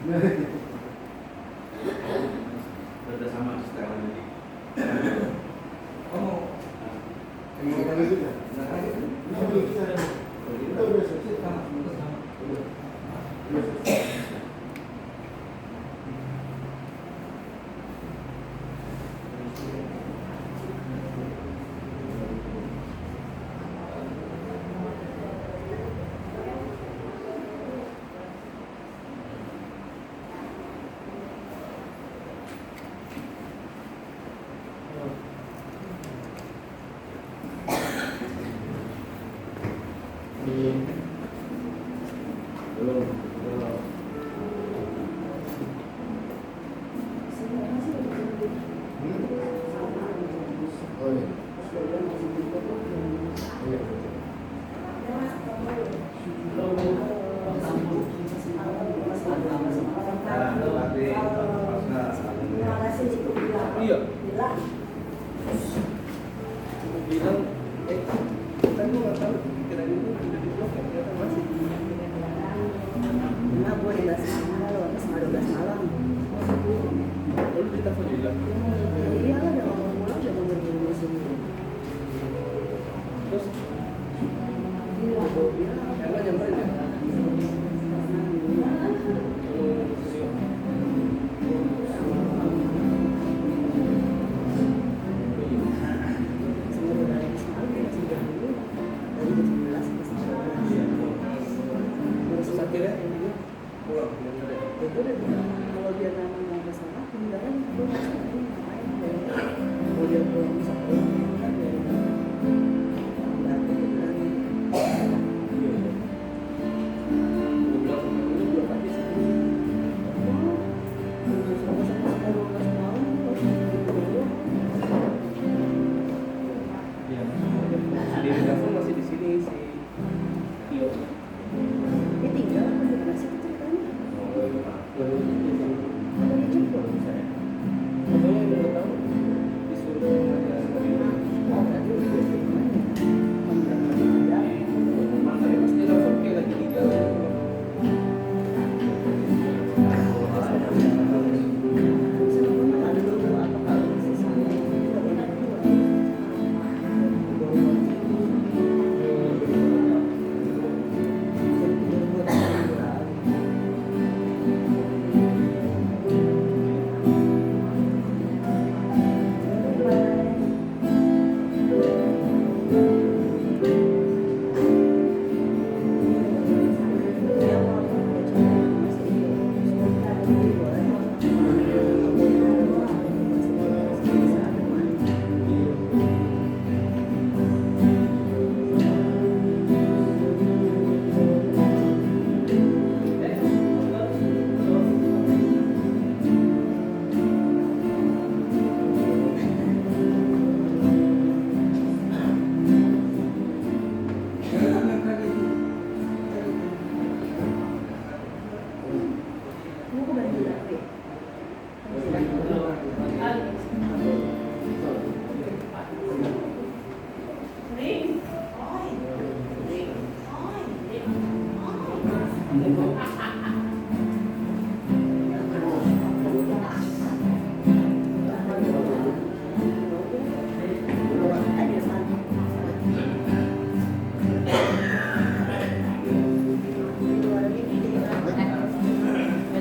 Udah sama setelan ini. Oh, yang mana juga? Nah, belum bisa. Kita udah selesai sama. Iya. Bilang, kan gue nggak tahu kira itu udah di blok ya, ternyata masih. Nah, gue di 12 malam, habis 12 malam. Lalu kita Fadila. Iya lah, udah ngomong pulang, udah ngomong di rumah sini. Terus, gue bilang, emang nyamperin ya? Terus akhirnya pulang. Itu udah bilang, kalau dia memang mau ke sana, pindahan gue nggak sana ini ngapain? Kalau dia pulang bisa pulang, kan dia nggak ada bilang. Gue bilang sama dia, belum habis. Iya, di telepon masih di sini si Tio. Dia tinggal apa di mana sih ceritanya? Ada yang jemput saya. Pokoknya yang gue tahu disuruh ada Oh, berarti udah di mana? makanya pas dia telepon kayak lagi di jalan.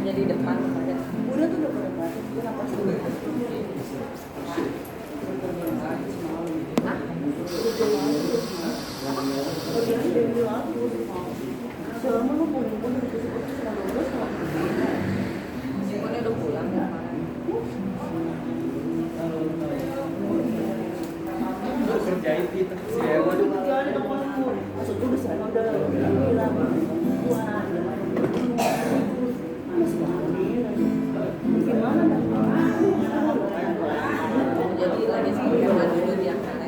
Jadi depan udah tuh udah pada batuk, gue napas dulu. Selama lu pulang dari kesempatan selama 12 tahun. Pokoknya udah pulang kemarin. Gue kerjain kita si Ewa. Kerjaan itu pun maksudku udah sana udah bilang masih gimana dah? Jadi lagi sama dulu dia masih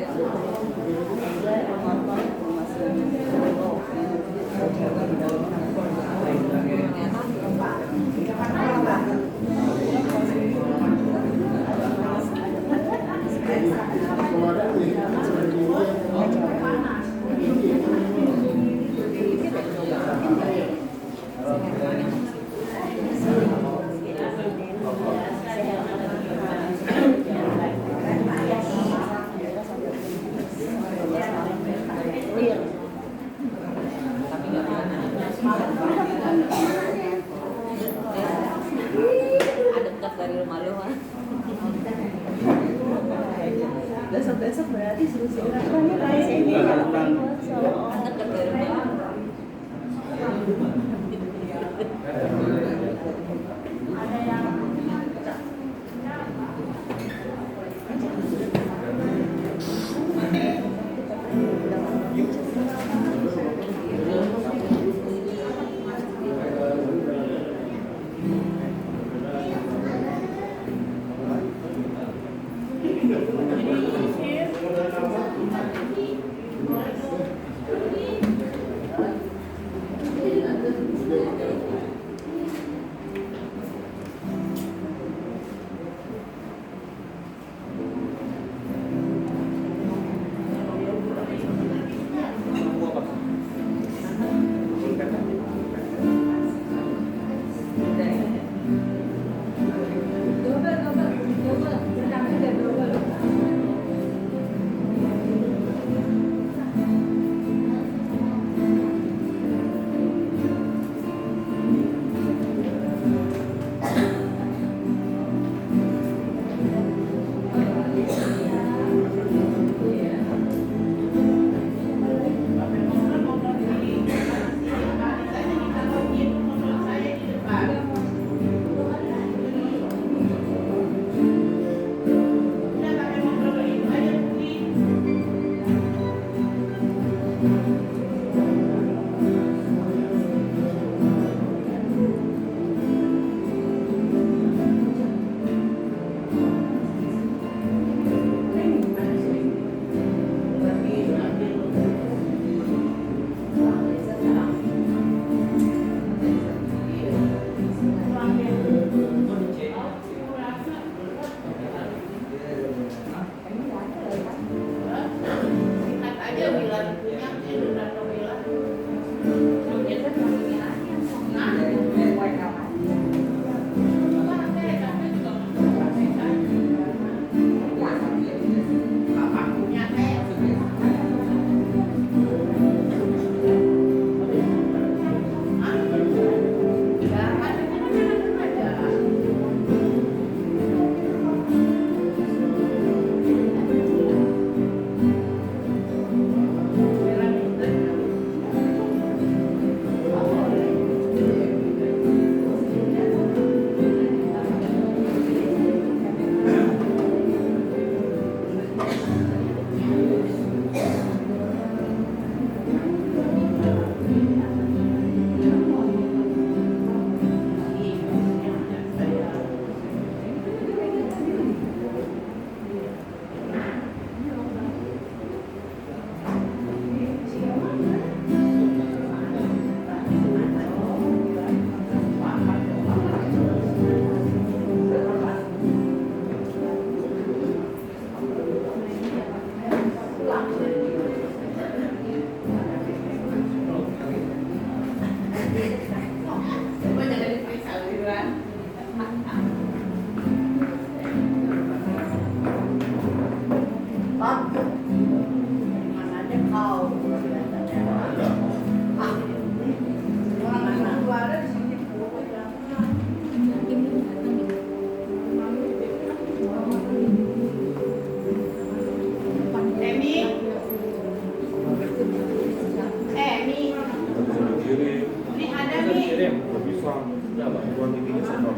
kirim. Kirim. Nggak bisa. Kenapa? Buat ininya sedot.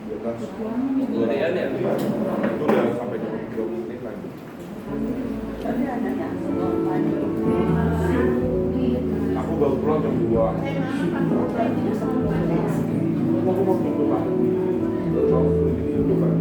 Di atas. Durian ya? Itu udah sampai 20 menit lagi. Tapi anaknya Aku baru pulang jam 2. Aku mau tunggu Pak. Mau ini dulu Pak.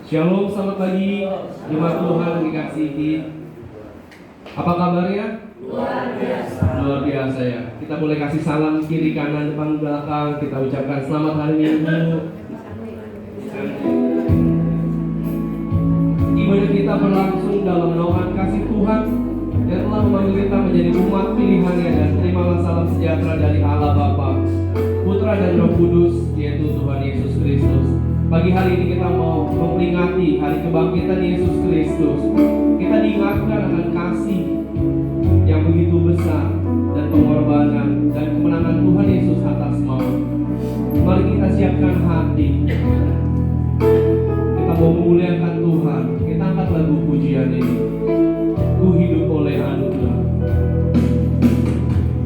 Shalom, selamat pagi jemaat Tuhan yang dikasihi. Apa kabarnya? Luar biasa ya. Kita boleh kasih salam kiri kanan depan belakang. Kita ucapkan selamat hari Minggu. Ibadah kita berlangsung dalam naungan kasih Tuhan yang telah memanggil kita menjadi umat sejahtera dari Allah Bapa, Putra dan Roh Kudus, yaitu Tuhan Yesus Kristus. Pagi hari ini kita mau memperingati hari kebangkitan Yesus Kristus. Kita diingatkan akan kasih yang begitu besar dan pengorbanan dan kemenangan Tuhan Yesus atas maut. Mari kita siapkan hati. Kita mau memuliakan Tuhan. Kita angkat lagu pujian ini. Ku hidup oleh anugerah.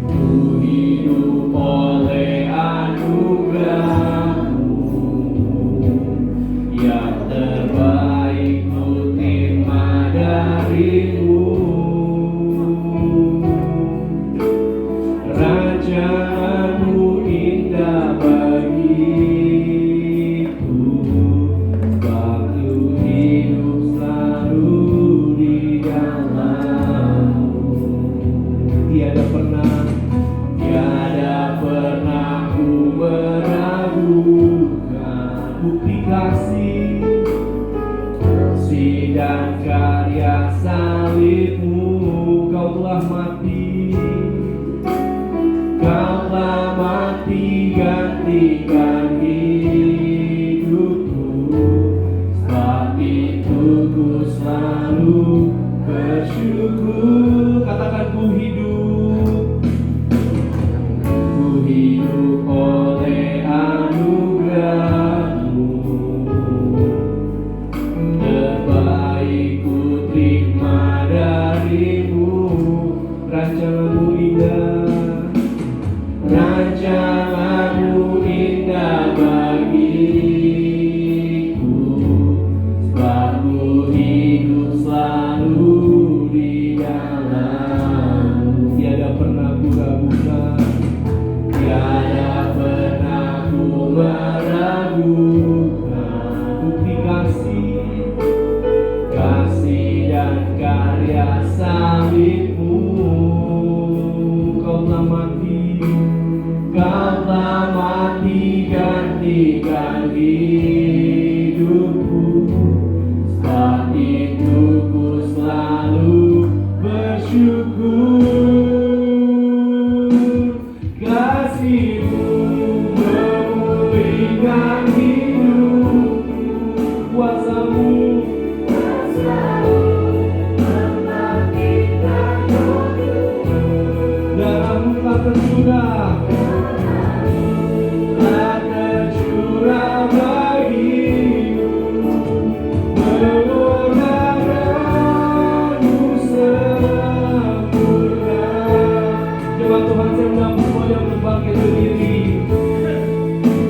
Ku hidup oleh anugerah-Mu, yang terbaik ku terima dari-Mu. Rajamu indah bagiku, waktu hidup selalu di dalam-Mu. Tiada pernah ku meragukan bukti kasih dan karya salib-Mu. Kau telah mati, Kau telah mati gantikan hidupku. Sebab itu ku selalu bersyukur. Katakan ku hidup oleh anugerah-Mu, terbaik ku terima dari-Mu. Rancangan-Mu indah, rancangan-Mu indah bagiku, sebab ku hidup selalu di dalam-Mu. Tiada pernah ku ragukan, tiada pernah ku meragukan bukti kasih dan karya salib-Mu. Kau telah mati, Kau telah mati gantikan hidupku. Sebab itu ku selalu bersyukur. Kasih-Mu memulihkan hidup, kuasa-Mu membangkitkan tubuh. Darah-Mu telah tercurah bagiku, pengorbanan-Mu sempurna. Jemaat Tuhan, saya undang semua yang berbangkit berdiri.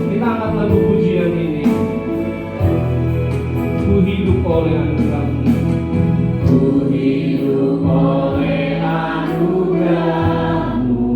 Kita angkat lagu pujian ini. Ku hidup oleh anugerah-Mu. Ku hidup oleh anugerah-Mu,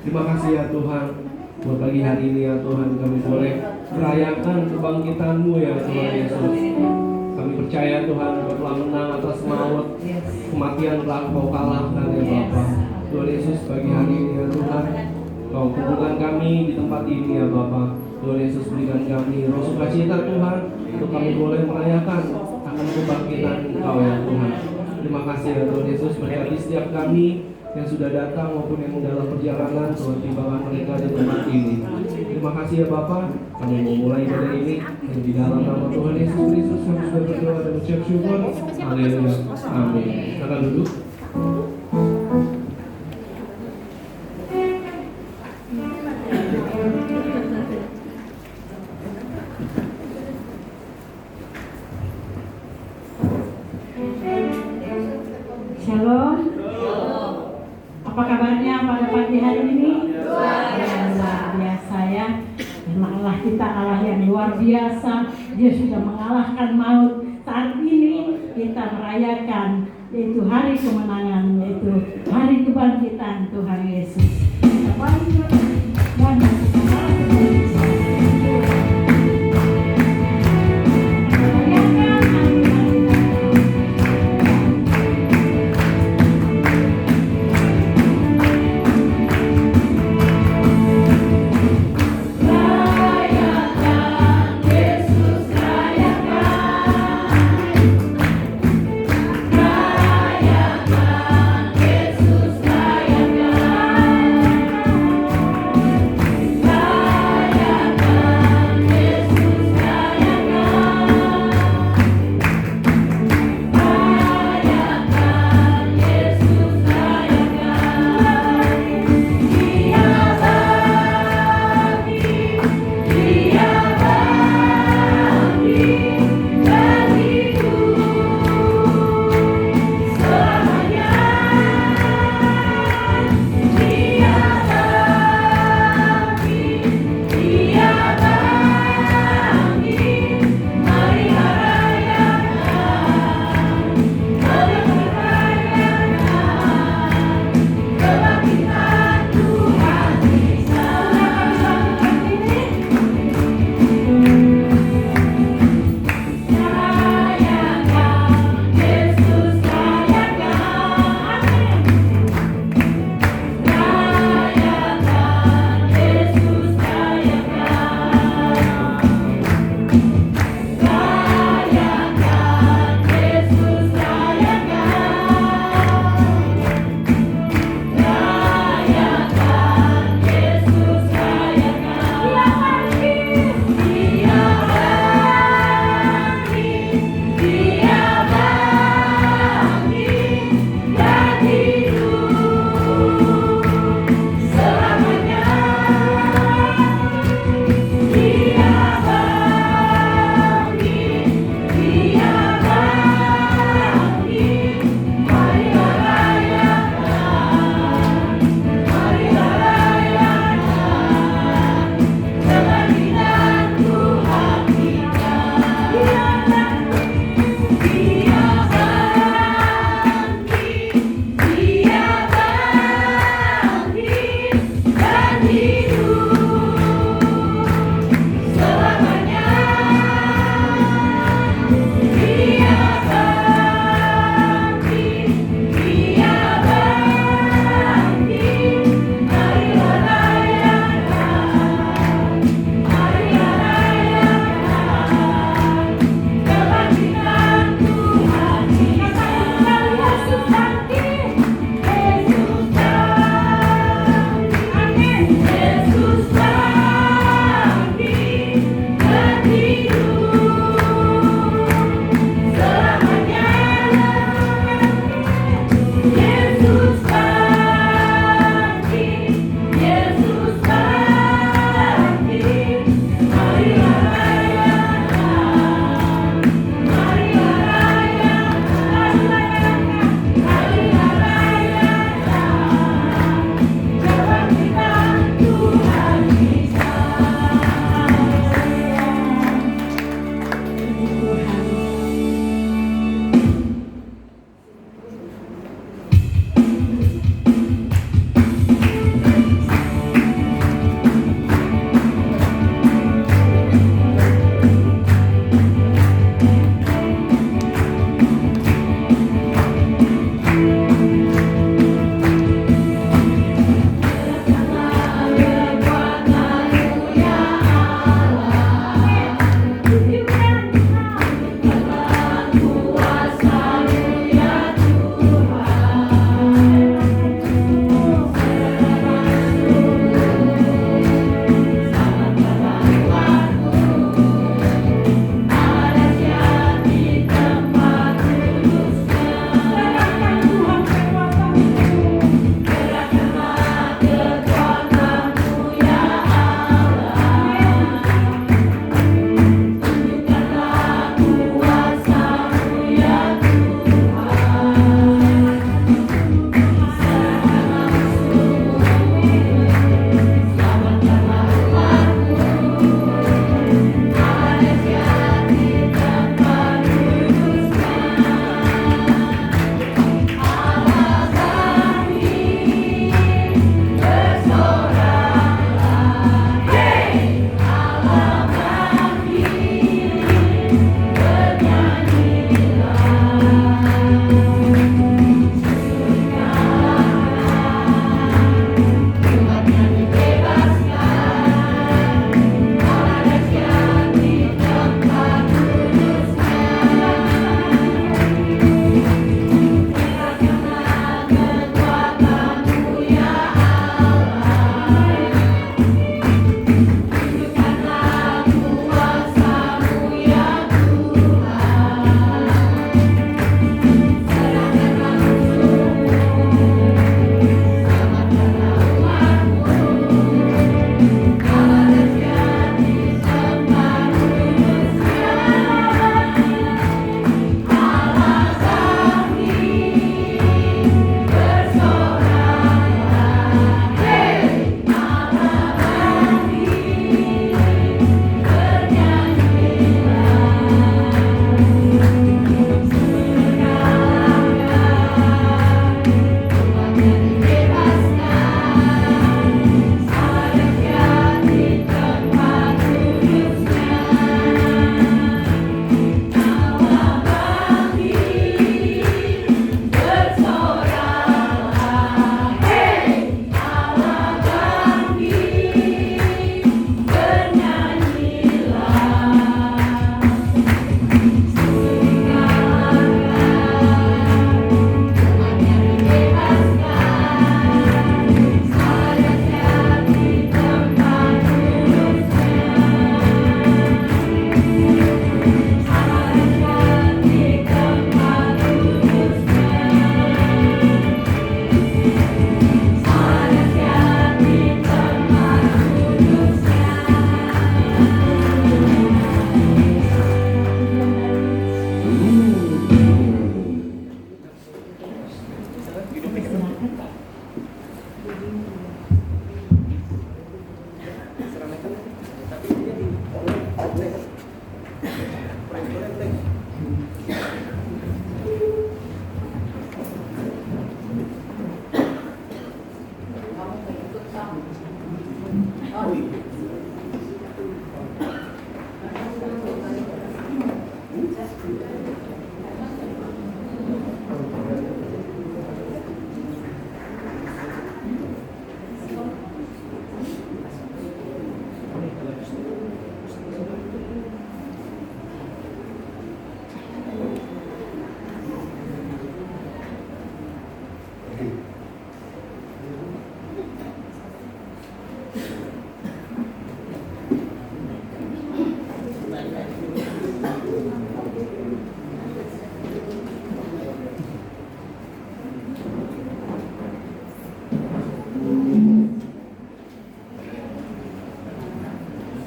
Terima kasih ya Tuhan, buat pagi hari ini ya Tuhan, kami boleh merayakan kebangkitan-Mu ya Tuhan Yesus. Kami percaya Tuhan, Engkau telah menang atas maut, kematian telah Kau kalahkan ya Bapa. Tuhan Yesus, pagi hari ini ya Tuhan, Kau kumpulkan kami di tempat ini ya Bapa. Tuhan Yesus, berikan kami roh sukacita Tuhan, untuk kami boleh merayakan akan kebangkitan Engkau ya Tuhan. Terima kasih ya Tuhan Yesus, berkati setiap kami yang sudah datang maupun yang dalam perjalanan, Tuhan tibakan mereka di tempat ini. Terima kasih ya Bapa, kami mau mulai ibadah ini dan di dalam nama Tuhan Yesus Kristus kami sudah berdoa dan ucap syukur. Haleluya. Amin. Silakan duduk. Shalom. Apa kabarnya pada pagi hari ini? Luar biasa ya. Memang Allah kita Allah yang luar biasa. Dia sudah mengalahkan maut. Saat ini kita merayakan yaitu hari kemenangan, yaitu hari kebangkitan Tuhan Yesus. Kita bangkit dan kita Rayakan Yesus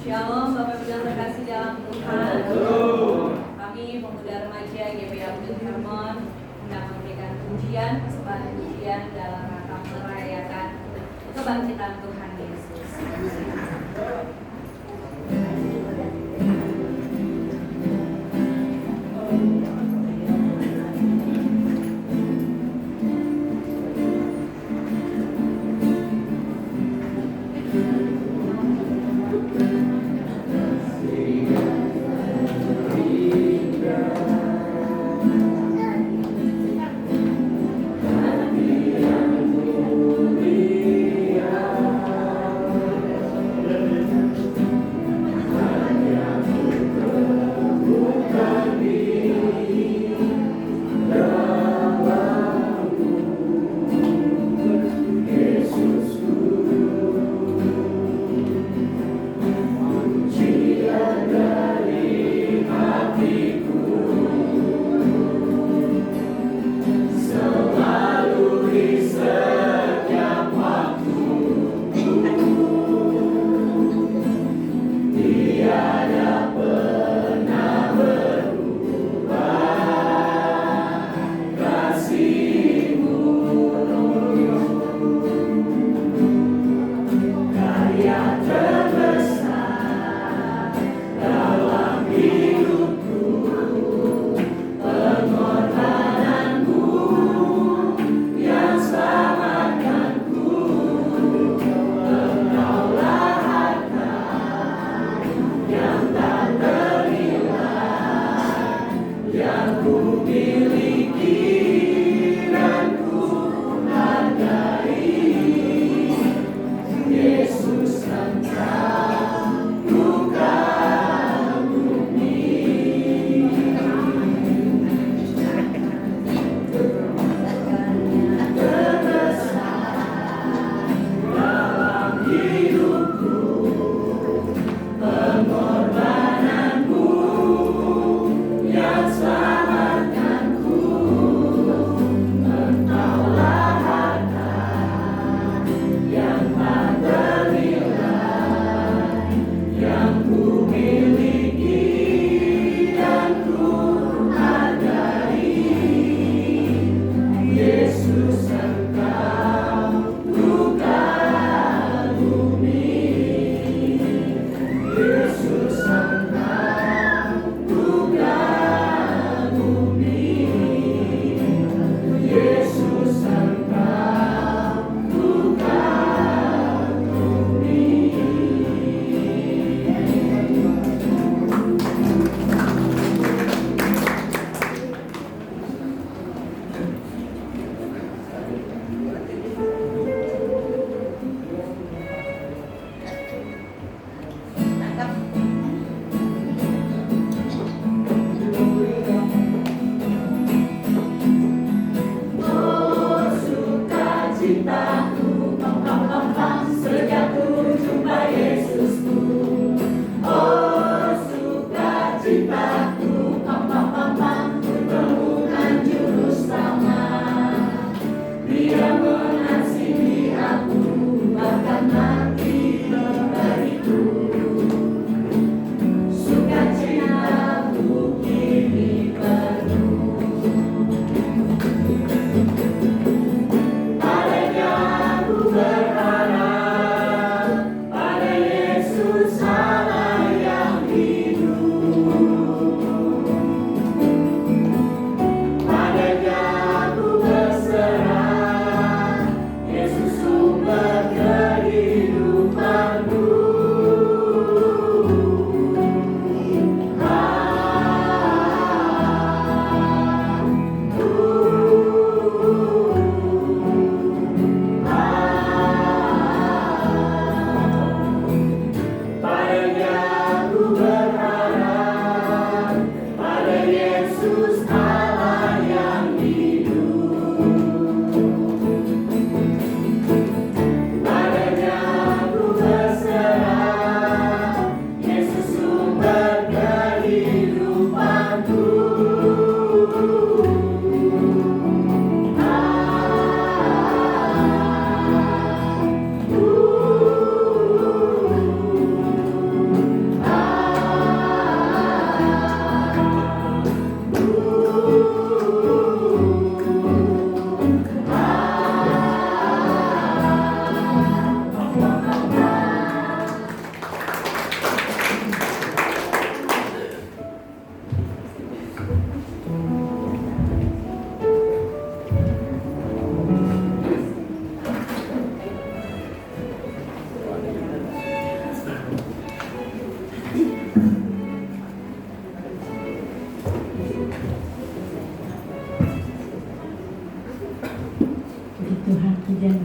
Shalom Bapak Ibu yang terkasih dalam Tuhan. Kami pemuda remaja GPA Bukit Hermon hendak memberikan pujian, persembahan pujian dalam rangka merayakan kebangkitan Tuhan Yesus.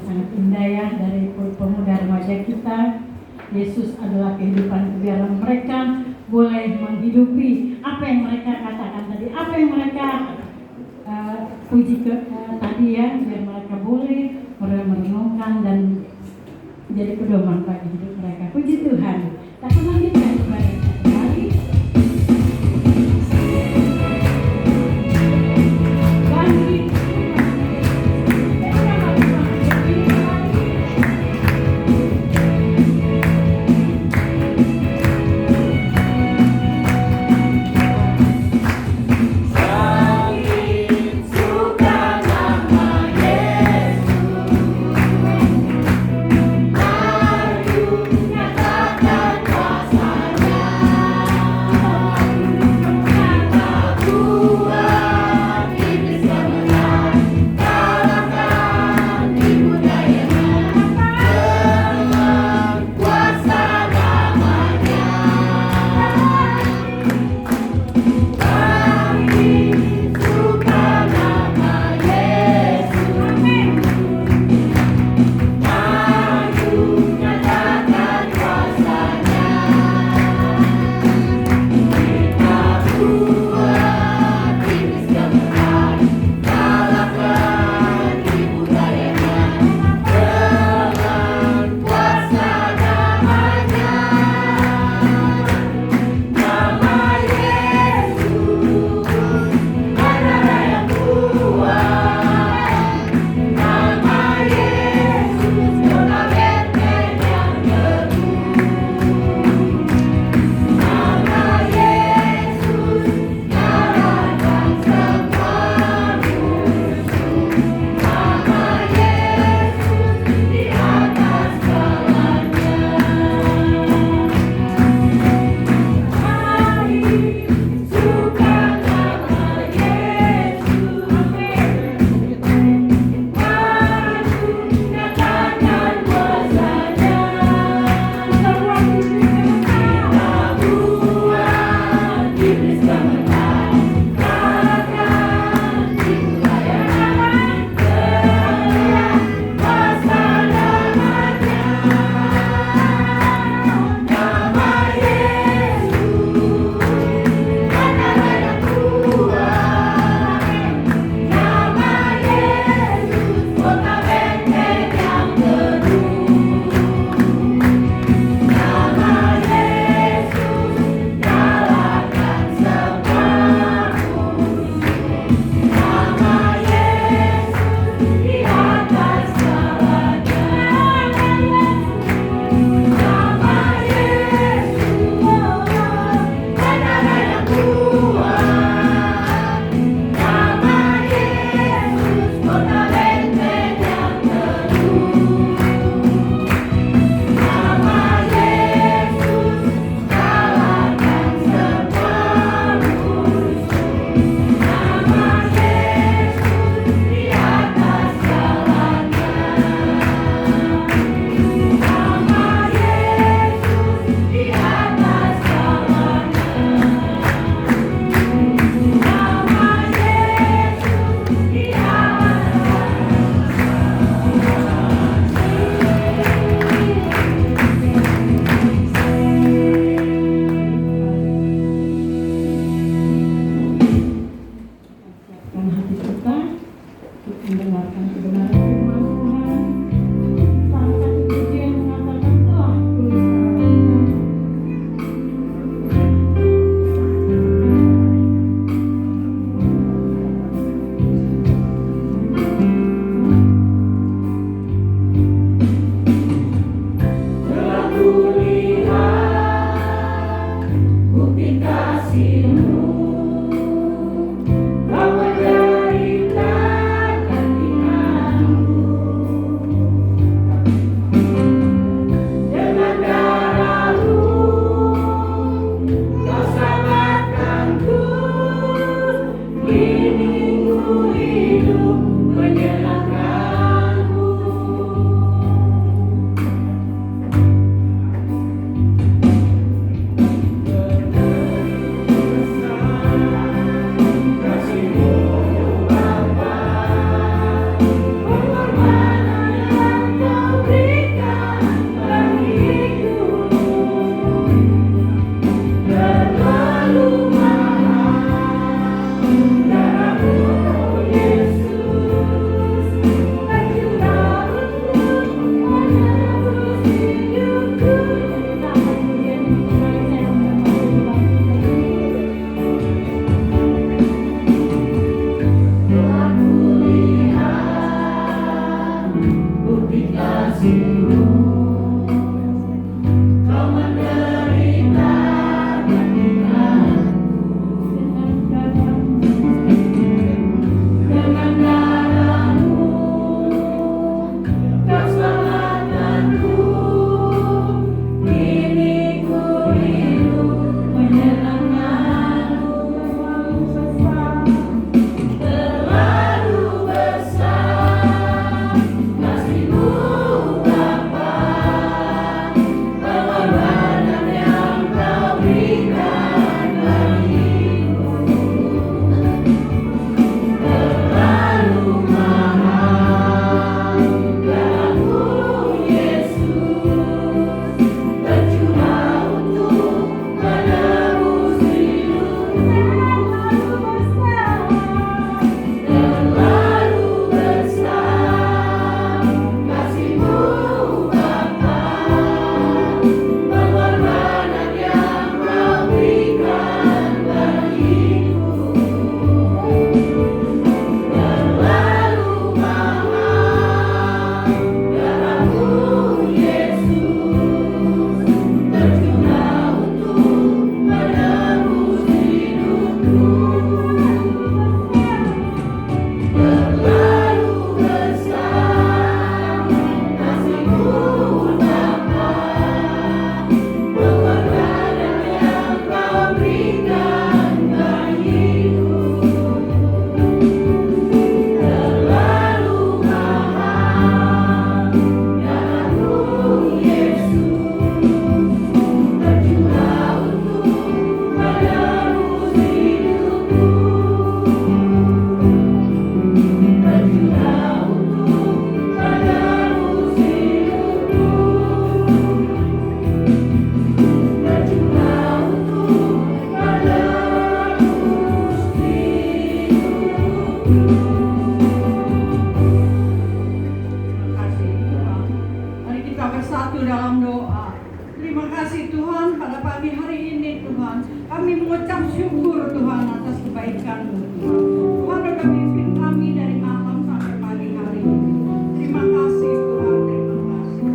sangat indah ya dari pemuda remaja kita. Yesus adalah kehidupan, biar mereka boleh menghidupi apa yang mereka katakan tadi, apa yang mereka puji tadi ya, biar mereka boleh merenungkan dan jadi pedoman bagi hidup mereka. Puji Tuhan. Kita akan lanjutkan ibadah kembali. Nyatakan kuasa kita bersatu dalam doa. Terima kasih Tuhan pada pagi hari ini Tuhan. Kami mengucap syukur Tuhan atas kebaikan-Mu Tuhan. Tuhan sudah pimpin kami dari malam sampai pagi hari ini. Terima kasih Tuhan, terima kasih.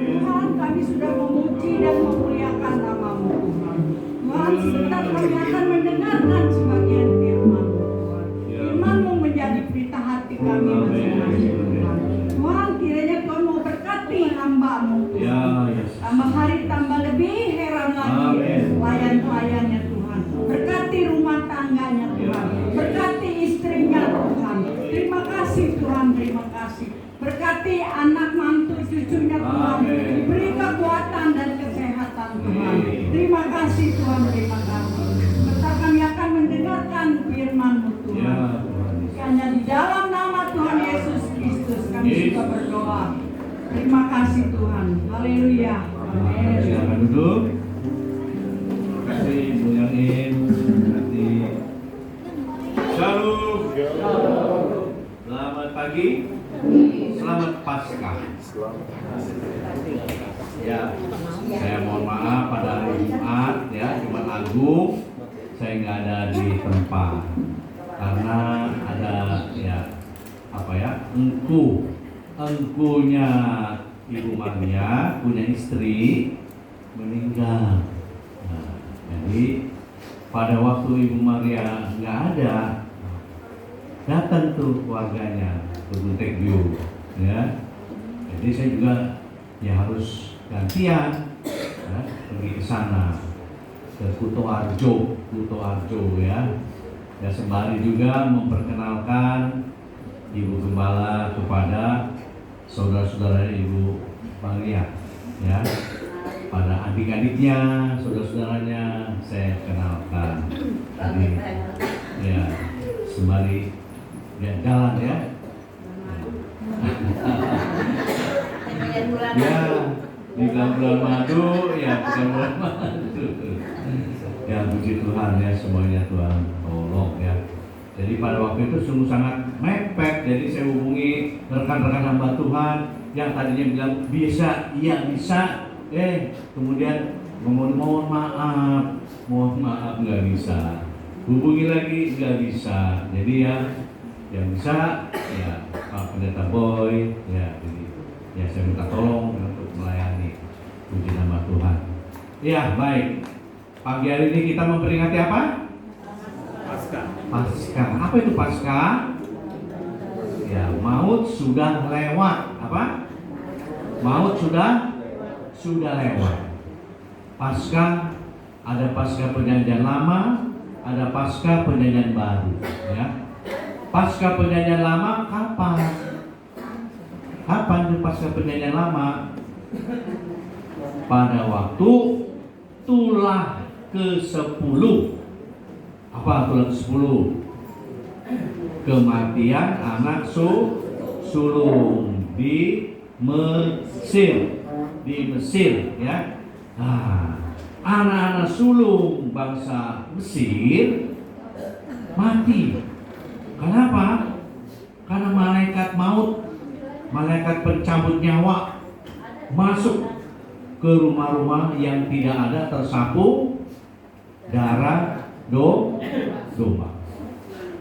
Tuhan, kami sudah memuji dan memuliakan nama-Mu Tuhan. Tuhan, sebentar kami akan mendengarkan sebagian firman-Mu Tuhan. Firman-Mu menjadi pelita hati kami masing-masing Tuhan. Tuhan, kiranya Tuhan mau berkati hamba-Mu Tuhan. Tambah hari tambah lebih heran lagi pelayan-pelayannya Tuhan. Berkati rumah tangganya Tuhan. Berkati istrinya Tuhan. Terima kasih Tuhan, terima kasih. Berkati anak mantu cucunya Tuhan. Beri kekuatan dan kesehatan Tuhan. Terima kasih Tuhan, terima kasih. Serta kami akan mendengarkan firman-Mu Tuhan. Hanya di dalam nama Tuhan Yesus Kristus kami suka berdoa. Terima kasih Tuhan. Haleluya. Amin. Silakan duduk. Terima kasih Bu Yanin. Nanti. Shalom. Selamat pagi. Selamat Paskah. Ya, saya mohon maaf pada hari Jumat ya, Jumat Agung saya nggak ada di tempat karena ada ya apa ya engkunya Ibu Maria punya istri meninggal. Nah, jadi pada waktu Ibu Maria nggak ada, datang tuh keluarganya ke Buntekyu, ya. Jadi saya juga ya harus gantian ya, pergi ke sana ke Kutoarjo ya. Ya sembari juga memperkenalkan Ibu Gembala kepada saudara-saudara Ibu Maria ya. Pada adik-adiknya, saudara-saudaranya saya kenalkan. Jadi ya sembari ya jalan ya. Ya di bulan madu ya bukan bulan madu. Ya puji Tuhan ya, semuanya Tuhan tolong ya. Jadi pada waktu itu sungguh sangat mepet. Jadi saya hubungi rekan-rekan hamba Tuhan yang tadinya bilang bisa, iya bisa, kemudian mohon maaf nggak bisa. Hubungi lagi nggak bisa. Jadi ya yang bisa ya Pak Pendeta Boy ya. Jadi ya saya minta tolong untuk melayani. Puji nama Tuhan. Ya baik. Pagi hari ini kita memperingati apa? Paskah. Apa itu Paskah? Ya, maut sudah lewat. Apa? Maut sudah lewat. Paskah, ada Paskah Perjanjian Lama, ada Paskah Perjanjian Baru. Ya. Paskah Perjanjian Lama kapan? Kapan itu Paskah Perjanjian Lama? Pada waktu tulah ke-10. Apa tulah ke-10? Kematian anak sulung di Mesir ya. Anak-anak sulung bangsa Mesir mati. Kenapa? Karena malaikat maut, malaikat pencabut nyawa masuk ke rumah-rumah yang tidak ada tersapu darah domba.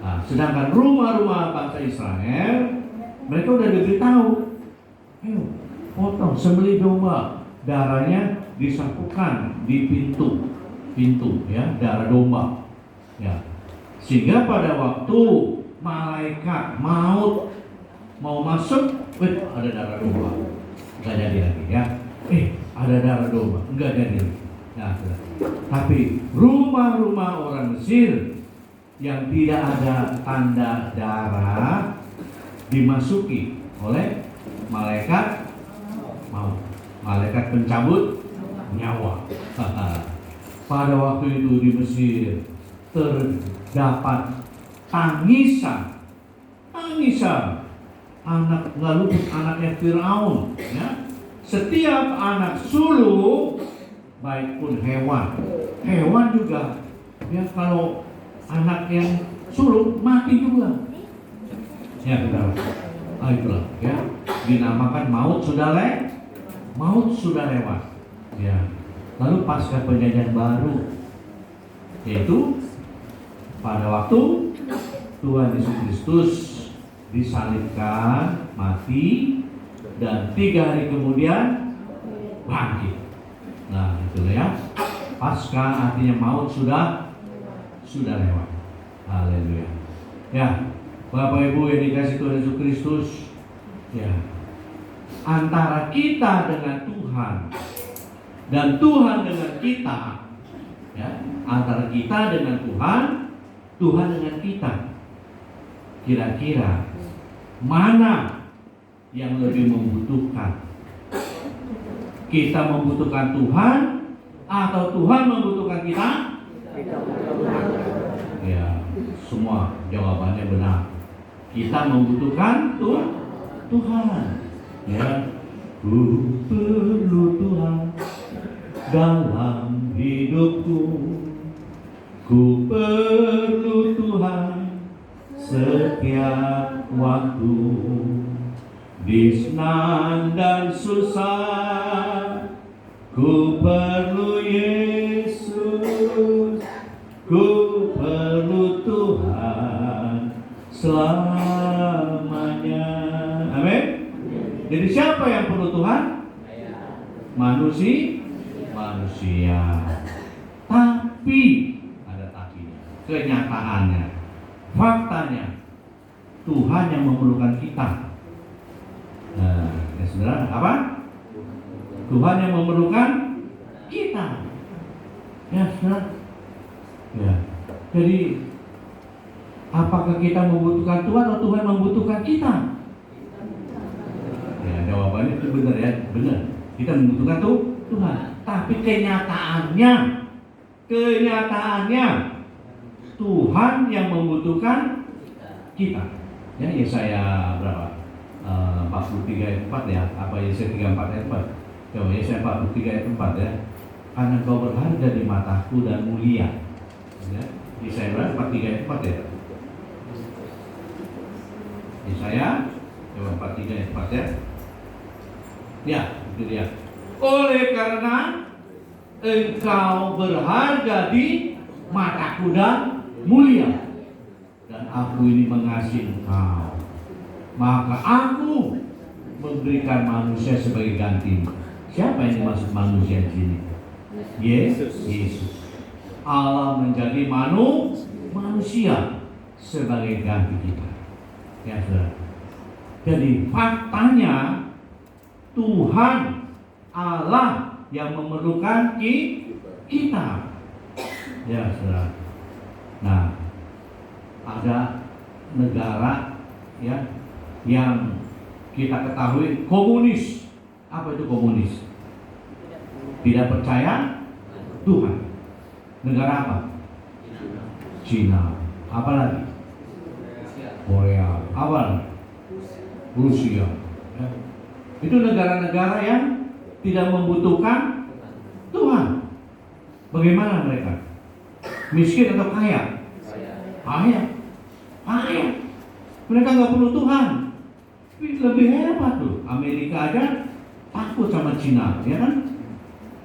Nah, sedangkan rumah-rumah bangsa Israel mereka udah diberitahu, ayo potong, sembelih domba, darahnya disapukan di pintu ya, darah domba ya. Sehingga pada waktu malaikat maut mau masuk, ada darah domba, nggak jadi lagi ya. Ada darah domba, nggak jadi lagi. Nah, tapi rumah-rumah orang Mesir yang tidak ada tanda darah dimasuki oleh malaikat maut, malaikat pencabut nyawa. Pada waktu itu di Mesir terdapat tangisan anak anaknya Firaun ya. Setiap anak sulung baik pun hewan juga ya, kalau anak yang sulung mati juga ya, benar. Itulah ya, dinamakan maut sudah maut sudah lewat. Ya. Lalu pasca perjanjian baru, yaitu pada waktu Tuhan Yesus Kristus disalibkan, mati, dan 3 hari kemudian bangkit. Nah, itulah ya. Pasca artinya maut sudah lewat. Haleluya. Ya, Bapak Ibu yang dikasih Tuhan Yesus Kristus, ya, antara kita dengan Tuhan dan Tuhan dengan kita, ya, antara kita dengan Tuhan, Tuhan dengan kita. Kira-kira mana yang lebih membutuhkan? Kita membutuhkan Tuhan atau Tuhan membutuhkan kita? Ya, semua jawabannya benar. Kita membutuhkan Tuhan. Ya, ku perlu Tuhan dalam hidupku. Ku perlu Tuhan setiap waktu, di senang dan susah. Ku perlu Yesus, ku perlu Tuhan selamanya. Amin. Jadi siapa yang perlu Tuhan? Manusia. Tapi ada tapinya. Kenyataannya, faktanya, Tuhan yang memerlukan kita. Nah, ya saudara, apa? Tuhan yang memerlukan kita. Ya saudara. Ya. Jadi apakah kita membutuhkan Tuhan atau Tuhan membutuhkan kita? Ya, jawabannya itu benar ya, benar. Kita membutuhkan Tuhan. Tapi kenyataannya Tuhan yang membutuhkan kita. Ya, Yesaya berapa? 43 ayat 4 ya. Apa Yesaya 34 ayat 4? Coba Yesaya 43 ayat 4 ya. Karena kau berharga di mataku dan mulia. Ya. Yesaya berapa? 43 ayat 4 ya. Yesaya coba 43 ayat 4 ya. Ya, itu dia. Oleh karena engkau berharga di mataku dan mulia, dan aku ini mengasihi engkau, maka aku memberikan manusia sebagai ganti. Siapa yang dimaksud manusia di sini? Yesus. Allah menjadi manusia sebagai ganti kita. Ya, saudara. Jadi faktanya Tuhan Allah yang memerlukan kita. Ya, saudara. Nah, ada negara ya yang kita ketahui komunis. Apa itu komunis? Tidak percaya Tuhan. Negara apa? Cina. Apa lagi? Korea. Apa lagi? Rusia. Ya. Itu negara-negara yang tidak membutuhkan Tuhan. Bagaimana mereka? Miskin atau kaya? Kaya. Mereka nggak perlu Tuhan. Lebih hebat tuh. Amerika aja takut sama Cina, ya kan?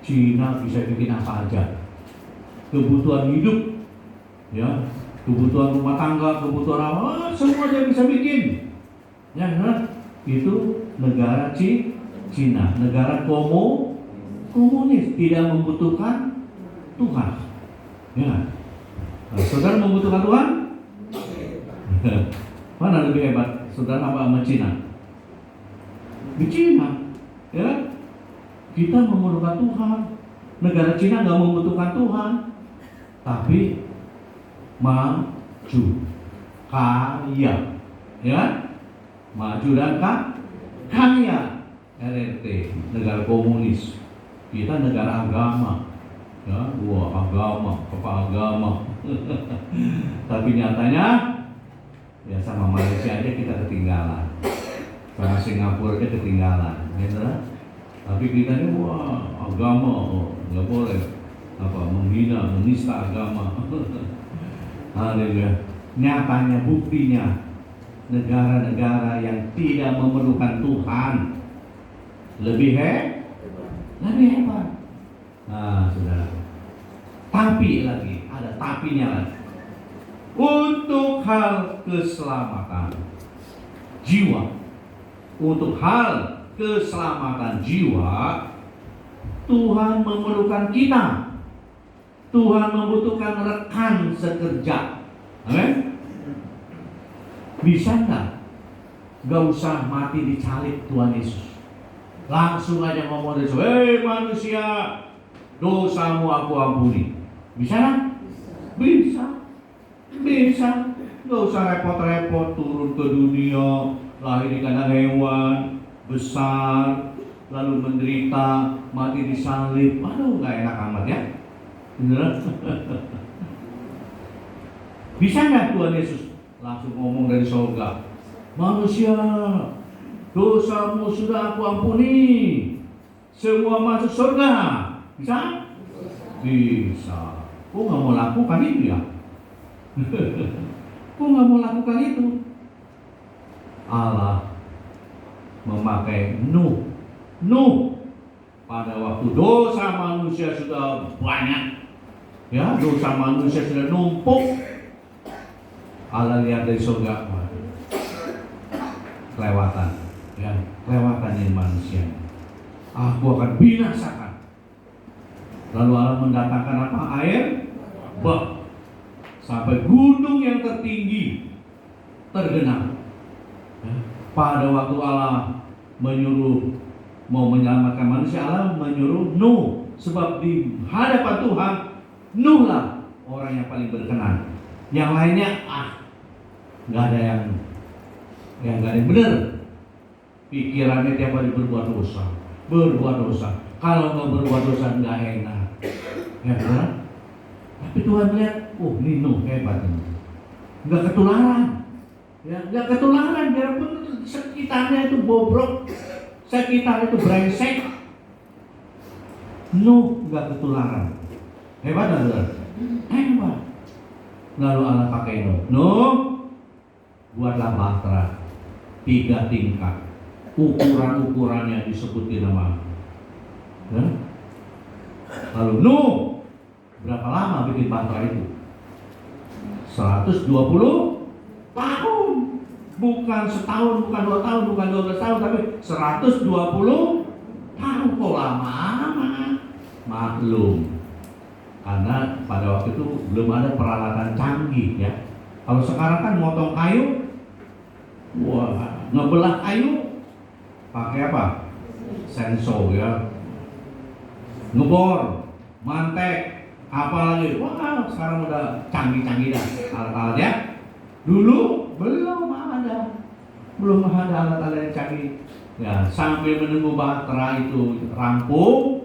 Cina bisa bikin apa aja. Kebutuhan hidup, ya, kebutuhan rumah tangga, kebutuhan apa, semua dia bisa bikin. Ya, kan? Itu negara Cina, negara komunis, tidak membutuhkan Tuhan. Ya. Nah, saudara membutuhkan Tuhan? Mana lebih hebat, saudara apa sama Cina? Di Cina, ya. Kita memerlukan Tuhan. Negara Cina nggak membutuhkan Tuhan, tapi maju, kaya, ya, maju dan kaya. RRT, negara komunis. Kita negara agama, ya, agama, kepala agama. Tapi nyatanya, ya sama Malaysia aja kita ketinggalan, sama Singapura aja ketinggalan, gitu lah. Tapi kita ini agama, nggak boleh apa menghina, menista agama. Haleluya. Nyatanya buktinya negara-negara yang tidak memerlukan Tuhan lebih lebih hebat. Nah, saudara. Tapi lagi, ada tapinya lagi. Untuk hal keselamatan jiwa, untuk hal keselamatan jiwa, Tuhan memerlukan kita. Tuhan membutuhkan rekan sekerja. Amin. Bisa nggak? Gak usah mati dicalik Tuhan Yesus. Langsung aja ngomong Yesus, hei manusia, dosamu aku ampuni. Bisa kan? Bisa. Bisa. Gak usah repot-repot turun ke dunia, lahir di kandang hewan, besar, lalu menderita, mati disalib. Aduh, gak enak amat ya. Beneran? Bisa nggak Tuhan Yesus langsung ngomong dari surga, manusia, dosamu sudah aku ampuni, semua masuk surga. Bisa? Bisa. Kok nggak mau lakukan itu ya? Kok nggak mau lakukan itu? Allah memakai Nuh pada waktu dosa manusia sudah banyak, ya, dosa manusia sudah numpuk. Allah lihat dari surga, kelewatan, ya, kelewatan ini manusia. Aku akan binasakan. Lalu Allah mendatangkan apa? Air bah, sampai gunung yang tertinggi tergenang. Ya, pada waktu Allah menyuruh mau menyelamatkan manusia, Allah menyuruh Nuh, sebab di hadapan Tuhan Nuh lah orang yang paling berkenan. Yang lainnya nggak ada yang nggak ada yang benar. Pikirannya tiap hari berbuat dosa. Kalau nggak berbuat dosa nggak enak, ya kan? Tapi Tuhan lihat, oh ini Nuh hebat ini, nggak ketularan, ya nggak ketularan, biarpun sekitarnya itu bobrok, sekitar itu brengsek, Nuh nggak ketularan, hebat nggak? Hebat. Lalu Allah pakai Nuh, buatlah bahtera 3 tingkat, ukurannya disebutin nama. Ya? Lalu Nuh berapa lama bikin bahtera itu? 120 tahun. Bukan setahun, bukan 2 tahun, bukan 12 tahun, tapi 120 tahun. Kok lama? Maklum, karena pada waktu itu belum ada peralatan canggih ya. Kalau sekarang kan motong kayu, wah, ngebelah kayu pakai apa? Sensor ya. Ngebor, mantek, apa lagi? Wah, sekarang udah canggih-canggih dah alat-alat ya. Dulu belum ada alat-alat yang canggih. Ya, sambil menunggu bahtera itu rampung,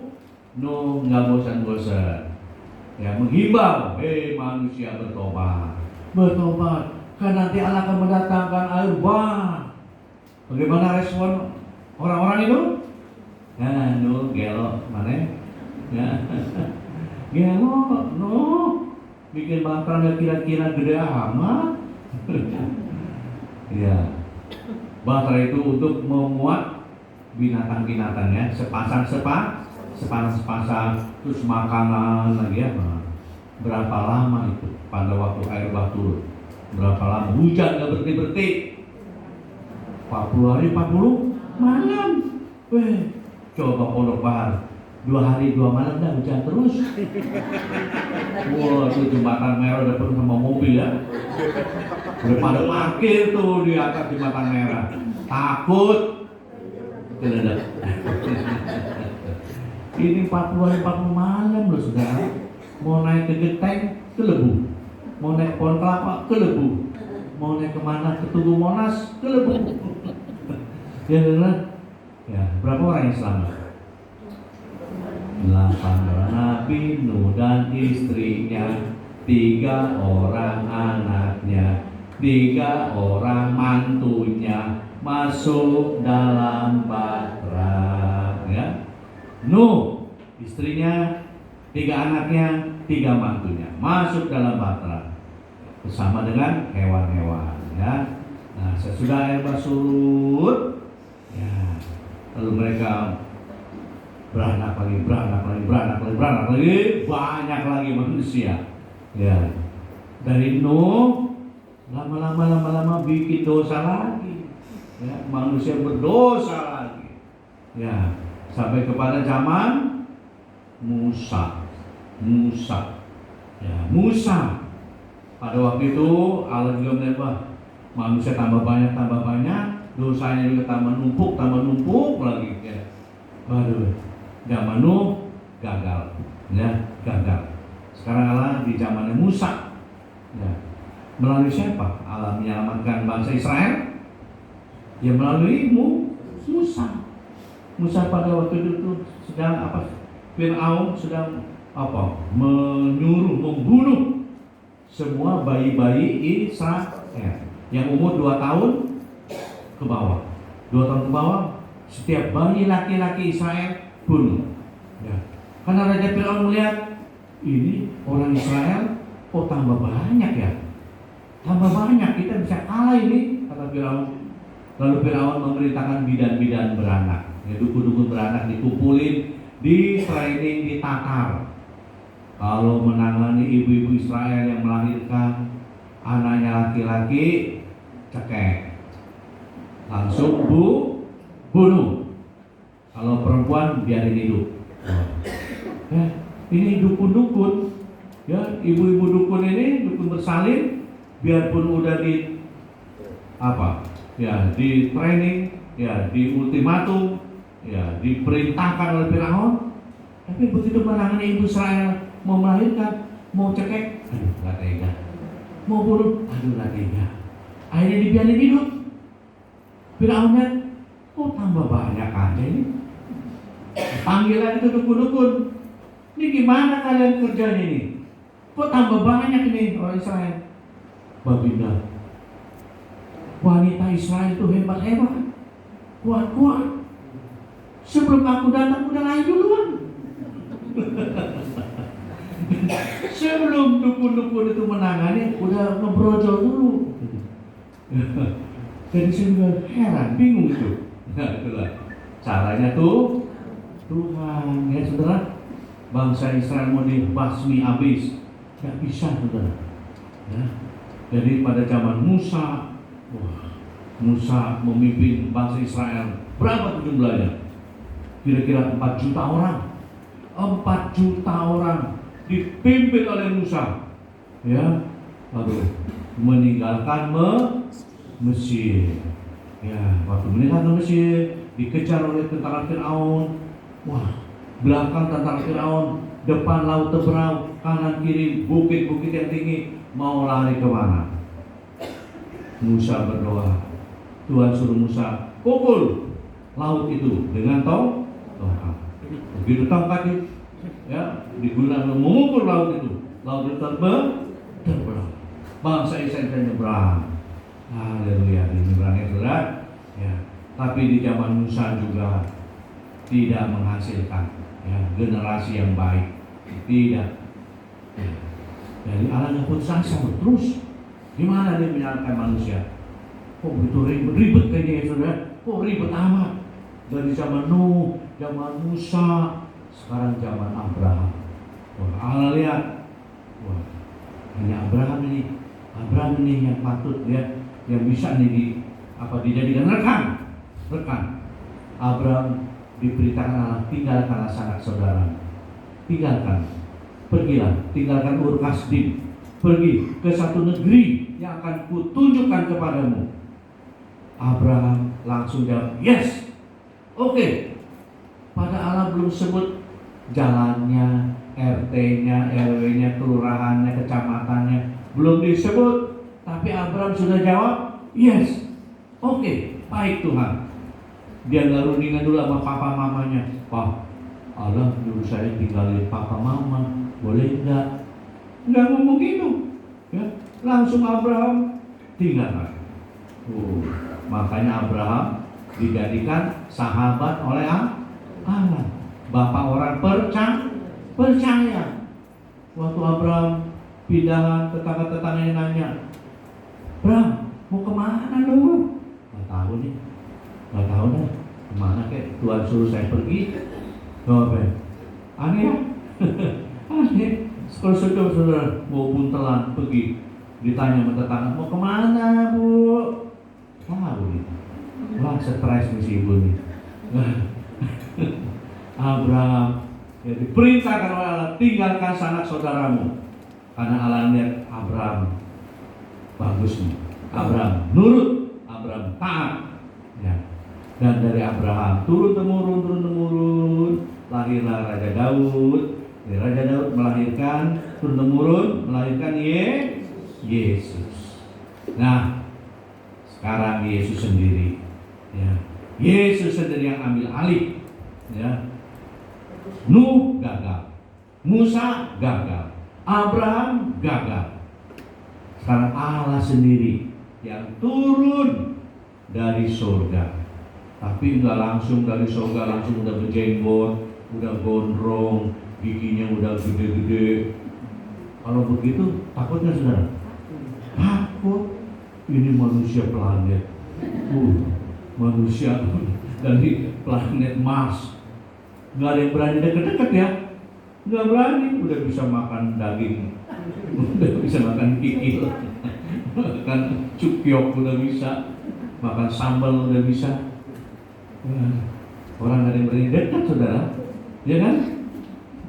Nuh nggak bosan-bosan. Ya, menghimbau, hei manusia bertobat, kan nanti Allah akan mendatangkan air bah. Bagaimana respon orang-orang itu? Nah, Nuh gelo, mana? Ya, gelo, Nuh bikin bahtera kira-kira gede amat. Ya, bahtera itu untuk memuat binatang-binatang ya, sepasang, terus makanan lagi ya. Berapa lama itu pada waktu air bah turun? Berapa lama? Hujan gak berhenti-berhenti. 40 hari 40 malam. Coba Pondok Bahar 2 hari 2 malam dah hujan terus. Wah, itu jembatan merah udah penuh sama mobil ya. Udah pada parkir tuh di atas jembatan merah. Takut keledak. Ini 40 hari 40 malam loh saudara. Mau naik ke Geteng, kelebu. Mau naik Pohon Kelapa, kelebu. Mau naik kemana? Ke Tugu Monas, kelebu. Ya benar. Ya, berapa orang yang selamat? 8 orang Nabi Nuh dan istrinya, 3 orang anaknya, 3 orang mantunya masuk dalam bahtera. Ya. Nuh, istrinya, 3 anaknya, 3 mantunya masuk dalam bahtera bersama dengan hewan-hewan. Ya. Nah, sesudah air bah surut, ya, lalu mereka beranak lagi, banyak lagi manusia. Ya, dari Nuh lama-lama bikin dosa lagi. Ya, manusia berdosa lagi. Ya, sampai kepada zaman Musa. Ya, Musa. Pada waktu itu Allah juga melihat manusia tambah banyak, dosanya juga tambah numpuk lagi. Ya. Baru zaman Nuh gagal. Sekarang Allah di zamannya Musa. Ya. Melalui siapa Allah menyelamatkan bangsa Israel? Ya melalui Musa. Musa pada waktu itu sedang Fir'aun sedang menyuruh membunuh semua bayi-bayi Israel yang umur 2 tahun ke bawah. 2 tahun ke bawah, setiap bayi laki-laki Israel bunuh. Ya. Karena Raja Fir'aun melihat ini orang Israel kok tambah banyak ya. Tambah banyak, kita bisa kalah ini, kata Fir'aun. Lalu Fir'aun memerintahkan bidan-bidan beranak, ya, dukun-dukun beranak dikumpulin, di training, ditakar. Kalau menangani ibu-ibu Israel yang melahirkan anaknya laki-laki, cekek, langsung bunuh. Kalau perempuan biarin hidup. Ya, ini dukun-dukun, ya, ibu-ibu dukun ini, dukun bersalin, biarpun udah di training, ya, di ultimatum, ya, diperintahkan oleh Firaun, tapi begitu menangani ibu Israel mau melahirkan, mau cekek, aduh gak tega, mau bunuh, aduh gak tega, akhirnya dibiarin hidup. Firaunnya kok tambah banyak aja ini. Panggilan itu dukun-dukun, ini gimana kalian kerjanya ini? Kok tambah banyak ini orang Israel? Baginda, wanita Israel itu hebat-hebat, kuat-kuat. Sebelum aku datang udah lahir duluan. Sebelum dukun-dukun itu menangani, udah ngebrojol dulu. Jadi saya juga heran, bingung itu. Nah, itulah caranya tuh Tuhan, ya saudara. Bangsa Israel mau dibasmi habis, nggak bisa, saudara. Ya. Jadi pada zaman Musa, Musa memimpin bangsa Israel. Berapa tuh jumlahnya? Kira-kira 4 juta orang. 4 juta orang dipimpin oleh Musa. Ya, lalu meninggalkan Mesir. Ya, waktu meninggalkan Mesir, dikejar oleh tentara Fir'aun. Wah, belakang tentara Fir'aun, depan laut Teberau, kanan kiri bukit-bukit yang tinggi, mau lari ke mana? Musa berdoa. Tuhan suruh Musa pukul laut itu dengan tongkat. Begitu tongkat itu, ya, digunakan memukul laut itu terbelah. Bangsa Israel nyebrang. Haleluya, nyebrangnya saudara. Ya, tapi di zaman Musa juga tidak menghasilkan, ya, generasi yang baik. Tidak. Ya. Jadi Allah yang putus asa terus. Gimana dia menyalahkan manusia? Kok begitu ribet kayaknya ya saudara? Kok ribet amat? Dari zaman Nuh, zaman Musa, sekarang zaman Abraham. Wah, Allah lihat, wah, hanya Abraham ini yang patut ya, yang bisa nih dijadikan rekan. Abraham diberitakan Allah, tinggalkanlah sanak saudara, tinggalkan Ur Kasdim, pergi ke satu negeri yang akan kutunjukkan kepadamu. Abraham langsung jawab, yes, oke. Pada Allah belum sebut jalannya, RT-nya, RW-nya, kelurahannya, kecamatannya, belum disebut, tapi Abraham sudah jawab, yes, oke, baik Tuhan. Dia nggak rundingan dulu sama papa mamanya. Pak, Allah nyuruh saya tinggalin papa mama, boleh enggak? Nggak ngomong gitu, ya. Langsung Abraham tinggalkan. Makanya Abraham dijadikan sahabat oleh Allah, bapak orang percaya. Waktu Abraham pindahan, tetangga-tetangganya nanya, Abraham, mau kemana lu? Nggak tahu nih, kemana kek? Tuhan suruh saya pergi. Apa ya? Aneh ya? Aneh. Kalau saudara mau buntelan pergi, ditanya sama tetangga, mau kemana bu? Tahu nih. Wah, stres nih si ibu nih. Abraham ya diperintahkan oleh Allah, tinggalkan sanak saudaramu. Karena Allah lihat Abraham bagus nih. Abraham nurut, Abraham taat. Ya. Dan dari Abraham turun temurun lahirlah Raja Daud. Raja Daud melahirkan turun temurun melahirkan Yesus. Nah, sekarang Yesus sendiri, ya. Yesus sendiri yang ambil alih, ya. Nuh gagal, Musa gagal, Abraham gagal. Sekarang Allah sendiri yang turun dari surga. Tapi nggak langsung dari surga langsung udah berjenggot, udah gondrong, giginya udah gede-gede. Kalau begitu takutnya saudara? Takut. Ini manusia planet. Manusia dari planet Mars. Nggak ada yang berani deket-deket ya. Nggak berani. Udah bisa makan daging, udah bisa makan kikil, makan cukyok udah bisa, makan sambal udah bisa. Orang nggak ada yang berani dekat saudara, ya kan?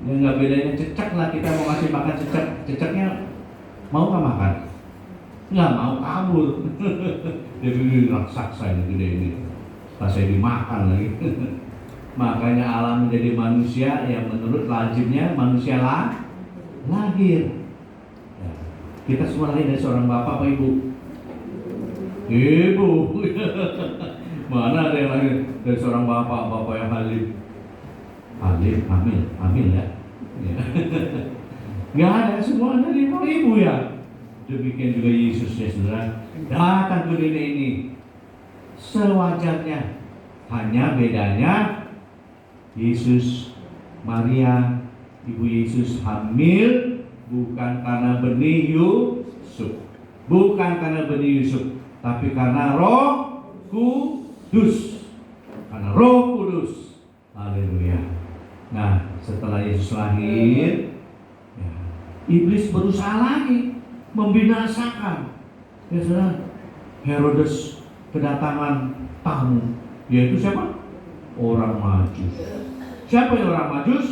Ya nggak bedanya cecak lah, kita mau kasih makan cecak, cecaknya mau nggak makan? Nggak mau, kabur. Dia bilang raksasa ini gede ini, pas saya dimakan lagi. Makanya Allah menjadi manusia yang menurut lazimnya manusia lahir. Ya. Kita semua lahir dari seorang bapak apa ibu? Ibu. Mana ada yang lahir dari seorang bapak yang hamil, ya. Nggak ada, semua dari ibu ya. Demikian juga Yesus ya saudara, datang ke dunia ini sewajarnya. Hanya bedanya Yesus, Maria, ibu Yesus hamil bukan karena benih Yusuf, tapi karena Roh Kudus. Karena Roh Kudus. Haleluya. Nah, setelah Yesus lahir, ya, iblis berusaha lagi membinasakan. Ya saudara, Herodes kedatangan tamu, yaitu siapa? Orang Majus. Siapa yang orang Majus?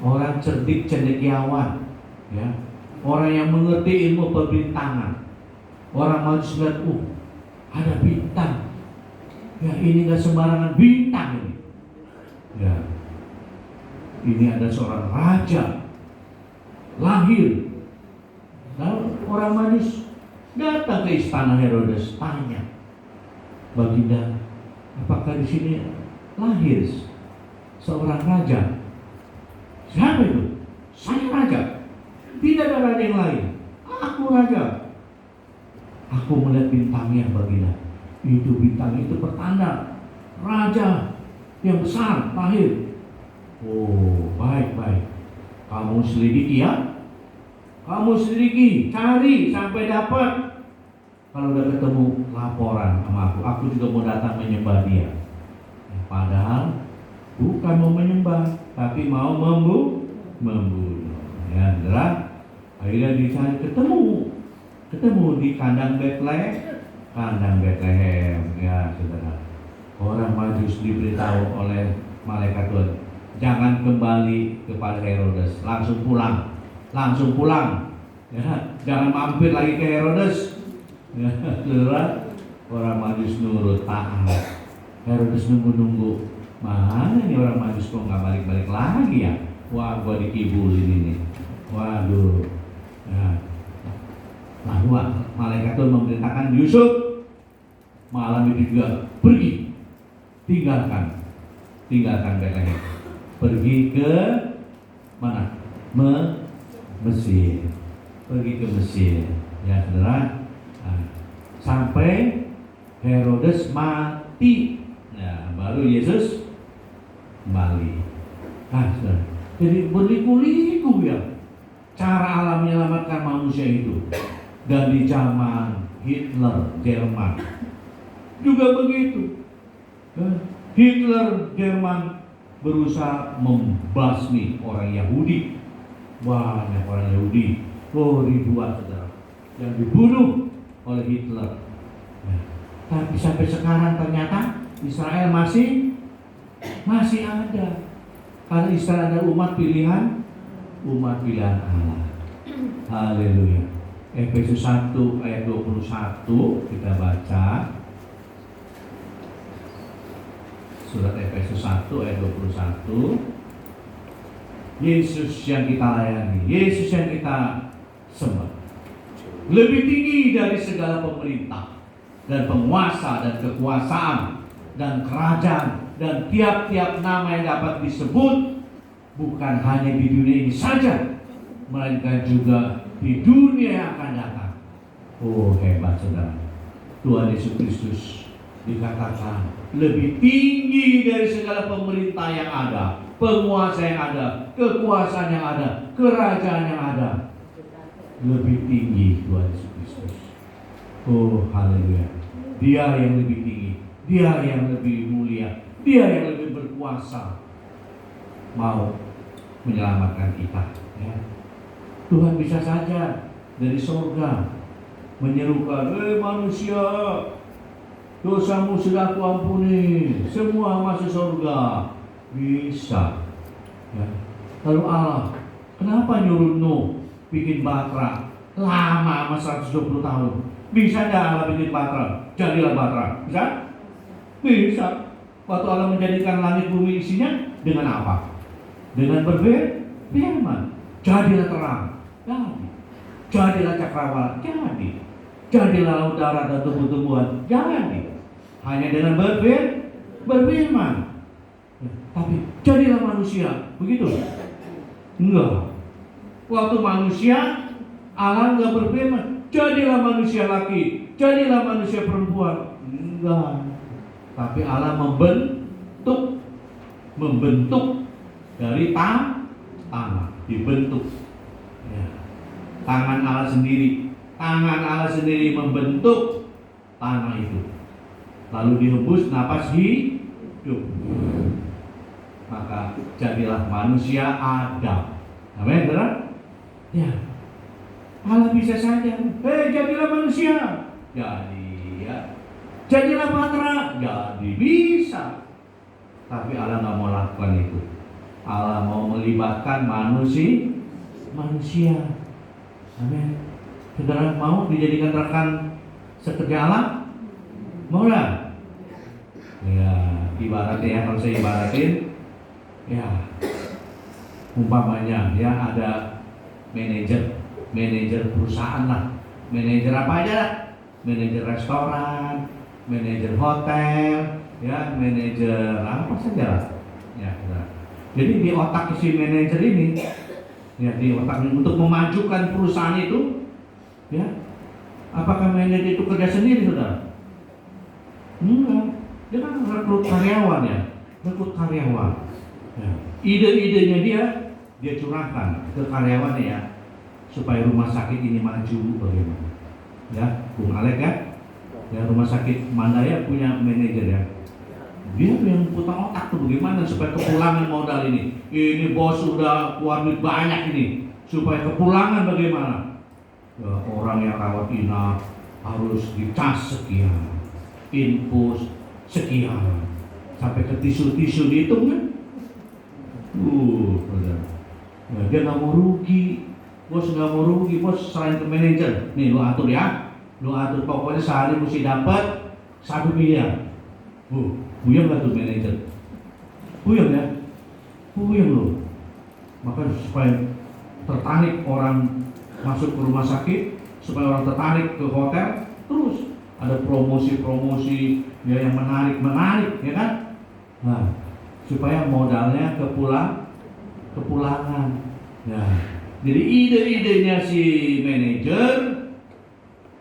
Orang cerdik cendekiawan, ya. Orang yang mengerti ilmu pembintangan. Orang Majus lihat, ada bintang. Ya, ini nggak sembarangan bintang ini. Ya, ini ada seorang raja lahir. Lalu orang Majus datang ke istana Herodes, tanya, Baginda, apakah di sini lahir seorang raja? Siapa itu? Saya raja. Tidak ada raja yang lain. Aku raja. Aku melihat bintangnya, Baginda. Itu bintang itu pertanda raja yang besar lahir. Oh, baik. Kamu selidiki ya. Kamu selidiki, cari sampai dapat. Kalau udah ketemu, laporan sama aku juga mau datang menyembah dia. Padahal bukan mau menyembah, tapi mau membunuh. Ya, saudara. Akhirnya dicari, ketemu di kandang Betlehem. Ya, saudara. Orang Majus diberitahu oleh malaikat Tuhan, jangan kembali kepada Herodes, langsung pulang. Ya, jangan mampir lagi ke Herodes. Ya, saudara, orang Majus nurut, taat. Herodes nunggu, mana nih orang Majus kok nggak balik lagi ya? Wah, gua dikibulin ini. Waduh. Ya. Lalu malaikat Tuhan memerintahkan Yusuf malam itu juga pergi, tinggalkan Betlehem, pergi ke mana? Mesir. Pergi ke Mesir. Ya, saudara. Sampai Herodes mati, nah baru Yesus kembali. Jadi berliku-liku ya cara Allah menyelamatkan manusia itu. Dan di zaman Hitler Jerman juga begitu. Hitler Jerman berusaha membasmi orang Yahudi. Banyak orang Yahudi, ribuan saudara, yang dibunuh oleh Hitler. Nah, tapi sampai sekarang ternyata Israel masih ada. Karena Israel adalah umat pilihan Allah. Haleluya. Efesus 1 ayat 21 kita baca. Surat Efesus 1 ayat 21. Yesus yang kita layani, Yesus yang kita sembah, lebih tinggi dari segala pemerintah dan penguasa dan kekuasaan dan kerajaan dan tiap-tiap nama yang dapat disebut, bukan hanya di dunia ini saja, melainkan juga di dunia yang akan datang. Oh, hebat saudara. Tuhan Yesus Kristus dikatakan lebih tinggi dari segala pemerintah yang ada, penguasa yang ada, kekuasaan yang ada, kerajaan yang ada. Lebih tinggi Tuhan Yesus Kristus. Oh, haleluya. Dia yang lebih tinggi, Dia yang lebih mulia, Dia yang lebih berkuasa, mau menyelamatkan kita, ya. Tuhan bisa saja dari surga menyerukan, manusia, dosamu sudah kuampuni, semua masuk surga. Bisa, ya. Lalu Allah, kenapa nyuruh Nuh bikin batra lama 120 tahun? Bisa nggak Allah bikin batra? Jadilah batra, bisa? Bisa. Waktu Allah menjadikan langit bumi isinya dengan apa? Dengan berfirman, jadilah terang, jadi. Jadilah cakrawala, jadi. Jadilah laut darat dan tumbuh-tumbuhan, jadi. Hanya dengan berfirman. Tapi jadilah manusia, begitu? Enggak. Waktu manusia, Allah enggak berfirman, jadilah manusia laki, jadilah manusia perempuan. Enggak. Tapi Allah membentuk dari tanah, dibentuk. Ya. Tangan Allah sendiri membentuk tanah itu. Lalu dihembus napas hidup. Maka jadilah manusia Adam. Amin, benar? Ya. Allah bisa saja, jadilah manusia. Jadi, ya. Jadilah batra. Jadi bisa. Tapi Allah nggak mau lakukan itu. Allah mau melibatkan manusia. Amin. Saudara mau dijadikan rekan sekerja Allah? Mau nggak? Ya, ibaratnya kalau saya ibaratin, ya, umpamanya ya ada manajer perusahaan lah, manajer apa aja lah, manajer restoran, manajer hotel, ya, manajer apa saja lah, ya. Jadi di otak si manajer ini, ya, di otak untuk memajukan perusahaan itu, ya, apakah manajer itu kerja sendiri, saudara? Enggak, dia kan rekrut karyawan, ya, rekrut karyawan. Ya. Ide-idenya dia curahkan ke karyawannya, ya, supaya rumah sakit ini maju bagaimana, ya, Bung Alek, ya, rumah sakit Mandaya punya manajer, ya, dia yang putar otak tuh bagaimana supaya kepulangan modal ini bos sudah keluar duit banyak ini, supaya kepulangan bagaimana, ya, orang yang rawat inap harus dicas sekian, infus sekian, sampai ke tisu dihitung, kan? Ya, dia nggak mau rugi, bos nggak mau rugi, bos selain ke manajer, nih lu atur, ya, lu atur pokoknya sehari mesti dapat 1 miliar. Buyang nggak tuh manajer? Buyang, ya, buyang lo. Maka supaya tertarik orang masuk ke rumah sakit, supaya orang tertarik ke hotel, terus ada promosi ya, yang menarik, ya kan? Nah, supaya modalnya kepulangan. Ya. Jadi ide-idenya si manajer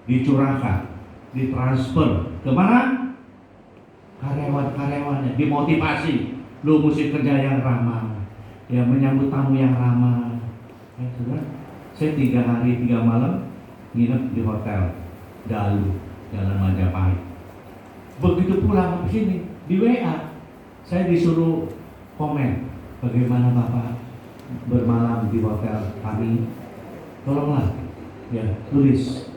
dicurahkan, ditransfer ke mana? Karyawan-karyawannya, dimotivasi. Lu mesti kerja yang ramah, ya, menyambut tamu yang ramah. Ya, saudara, saya 3 hari 3 malam nginep di hotel Dalu, Jalan Majapahit. Begitu pulang ke sini di WA, Saya disuruh komen bagaimana Bapak bermalam di hotel kami. Tolonglah ya tulis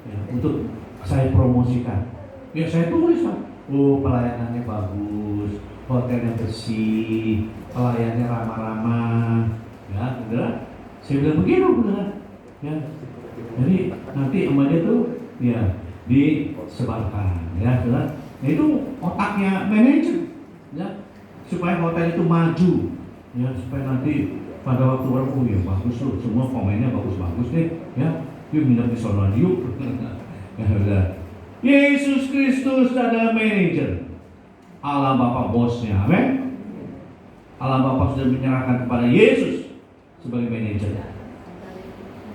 ya, untuk saya promosikan. Ya saya tulis Pak. Oh pelayanannya bagus, hotelnya bersih, pelayannya ramah-ramah. Ya beneran. Saya bilang begitu beneran. Ya. Jadi nanti emaknya tuh ya disebarkan ya beneran. Nah, itu otaknya manajer ya supaya hotel itu maju ya supaya nanti pada waktu orang oh ya bagus loh semua komennya bagus-bagus deh ya yuk nginep di sono yuk ya udah. Yesus Kristus adalah manajer, Allah Bapa bosnya, amin. Allah Bapa sudah menyerahkan kepada Yesus sebagai manajer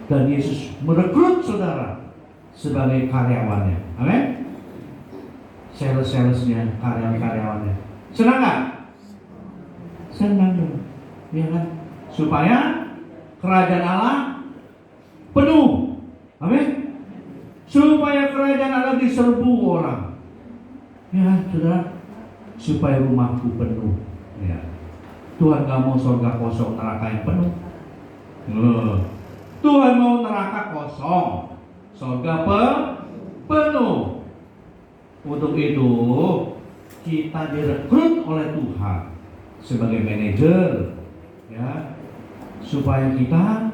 dan Yesus merekrut saudara sebagai karyawannya, amin. Sales-salesnya, karyawan-karyawannya. Senang nggak? Senang dong, ya kan? Supaya kerajaan Allah penuh, amin. Supaya kerajaan Allah diserbu orang, ya saudara. Supaya rumahku penuh, ya. Tuhan gak mau surga kosong, neraka yang penuh. Tuhan mau neraka kosong, surga penuh. Untuk itu kita direkrut oleh Tuhan sebagai manajer, ya, supaya kita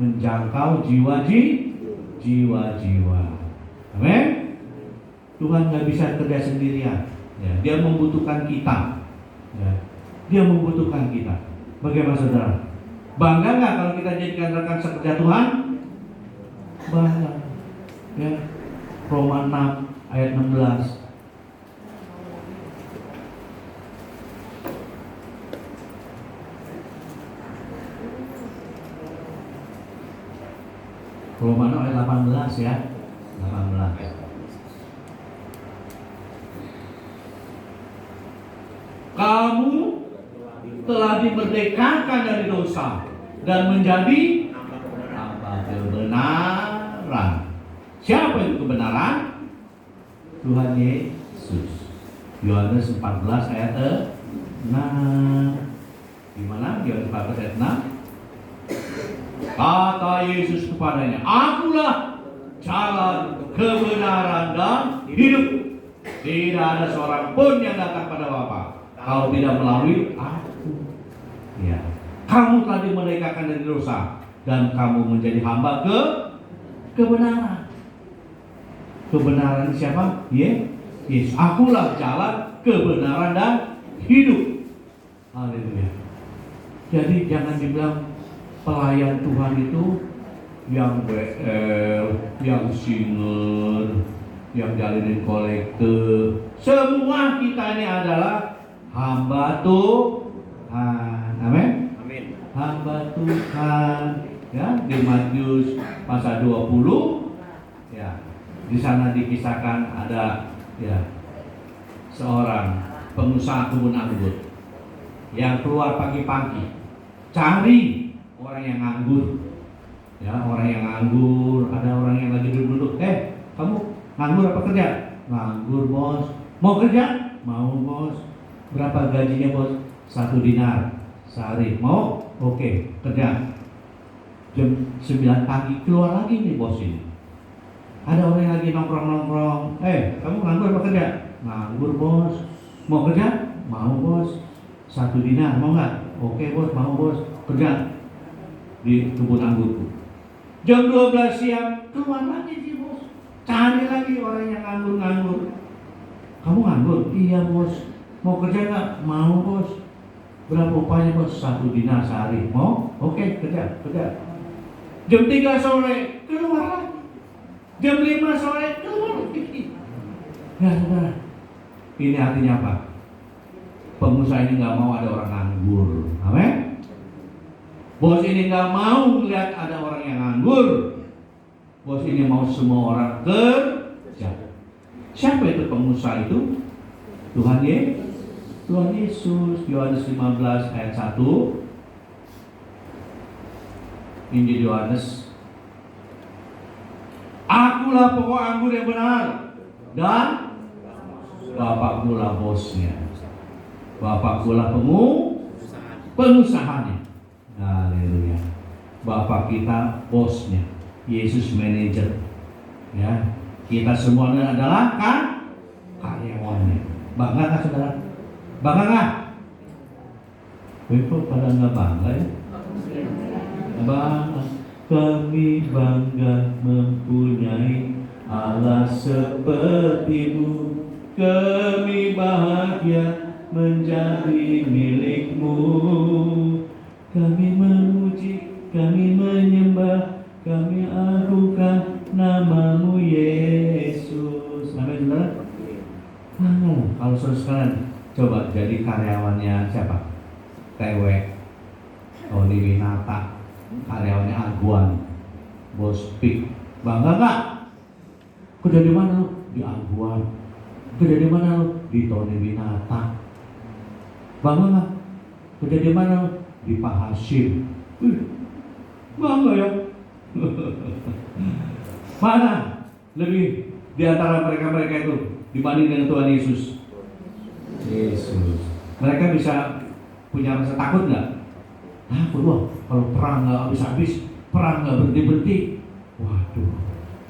menjangkau jiwa-jiwa. Amin. Tuhan nggak bisa kerja sendirian, ya. Dia membutuhkan kita, ya. Dia membutuhkan kita. Bagaimana saudara? Bangga nggak kalau kita jadikan rekan sekerja Tuhan? Bangga, ya. Roma 6 ayat 16. Roma 6 ayat 18 ya. 18. Kamu telah dimerdekakan dari dosa dan menjadi hamba kebenaran. Siapa itu kebenaran? Tuhan Yesus. Yohanes 14 ayat 6. Gimana? Yohanes 14 ayat 6. Kata Yesus kepadanya, Akulah jalan, kebenaran dan hidup. Tidak ada seorang pun yang datang pada Bapa kalau tidak melalui Aku. Ya. Kamu telah dimerdekakan dari dosa dan kamu menjadi hamba kebenaran. Kebenaran siapa? Yesus. Akulah jalan, kebenaran dan hidup. Haleluya. Jadi jangan dibilang pelayan Tuhan itu yang BL, yang singer, yang jalinin kolekte. Semua kita ini adalah hamba Tuhan. Amin. Amin. Hamba Tuhan. Ya, di Matius pasal 20 ya. Di sana dikisahkan ada ya seorang pengusaha kebun anggur yang keluar pagi-pagi cari orang yang nganggur, ya orang yang nganggur, ada orang yang lagi duduk-duduk. Kamu nganggur apa kerja? Nganggur bos. Mau kerja? Mau bos. Berapa gajinya bos? 1 dinar sehari. Mau? Oke, kerja. Jam 9 pagi keluar lagi nih bos ini. Ada orang yang lagi nongkrong-nongkrong. Kamu nganggur apa kerja? Nganggur bos. Mau kerja? Mau bos. 1 dinar, mau nggak? Oke bos, mau bos. Kerja di kebun anggurku. Jam 12 siang keluar lagi sih bos. Cari lagi orang yang nganggur-nganggur. Kamu nganggur? Iya bos. Mau kerja nggak? Mau bos. Berapa upahnya bos? 1 dinar sehari. Mau? Oke, kerja. Jam 3 sore keluar lagi. Jam 5 sore keluar lagi. Ya saudara, ini artinya apa? Pengusaha ini nggak mau ada orang nganggur. Amin. Bos ini nggak mau lihat ada orang yang nganggur. Bos ini mau semua orang kerja. Siapa itu pengusaha itu? Tuhan Yesus. Yohanes 15 ayat 1. Injil Yohanes. Akulah pokok anggur yang benar dan Bapakku lah bosnya. Bapakkulah pengusahanya. Haleluya. Bapak kita bosnya, Yesus manajer. Ya, kita semuanya adalah karyawannya. Bangga nggak saudara? Bangga nggak? Kok pada nggak bangga ya? Bangga. Kami bangga mempunyai Allah sepertimu. Kami bahagia menjadi milikmu. Kami memuji, kami menyembah, kami agungkan namamu Yesus. Amin saudara. Kalau saudara sekalian coba jadi karyawannya siapa? TW, Tony Winata, karyawannya Aguan, Bos Pik. Bangga nggak? Kerja di mana lu? Di Aguan. Kerja di mana lu? Di Tony Winata. Bangga nggak? Kerja di mana lu? Di Pak Hashim. Bangga ya? Mana lebih di antara mereka itu dibanding dengan Tuhan Yesus? Yesus. Mereka bisa punya rasa takut nggak? Takut loh, kalau perang nggak habis-habis, perang nggak berhenti-berhenti. Waduh,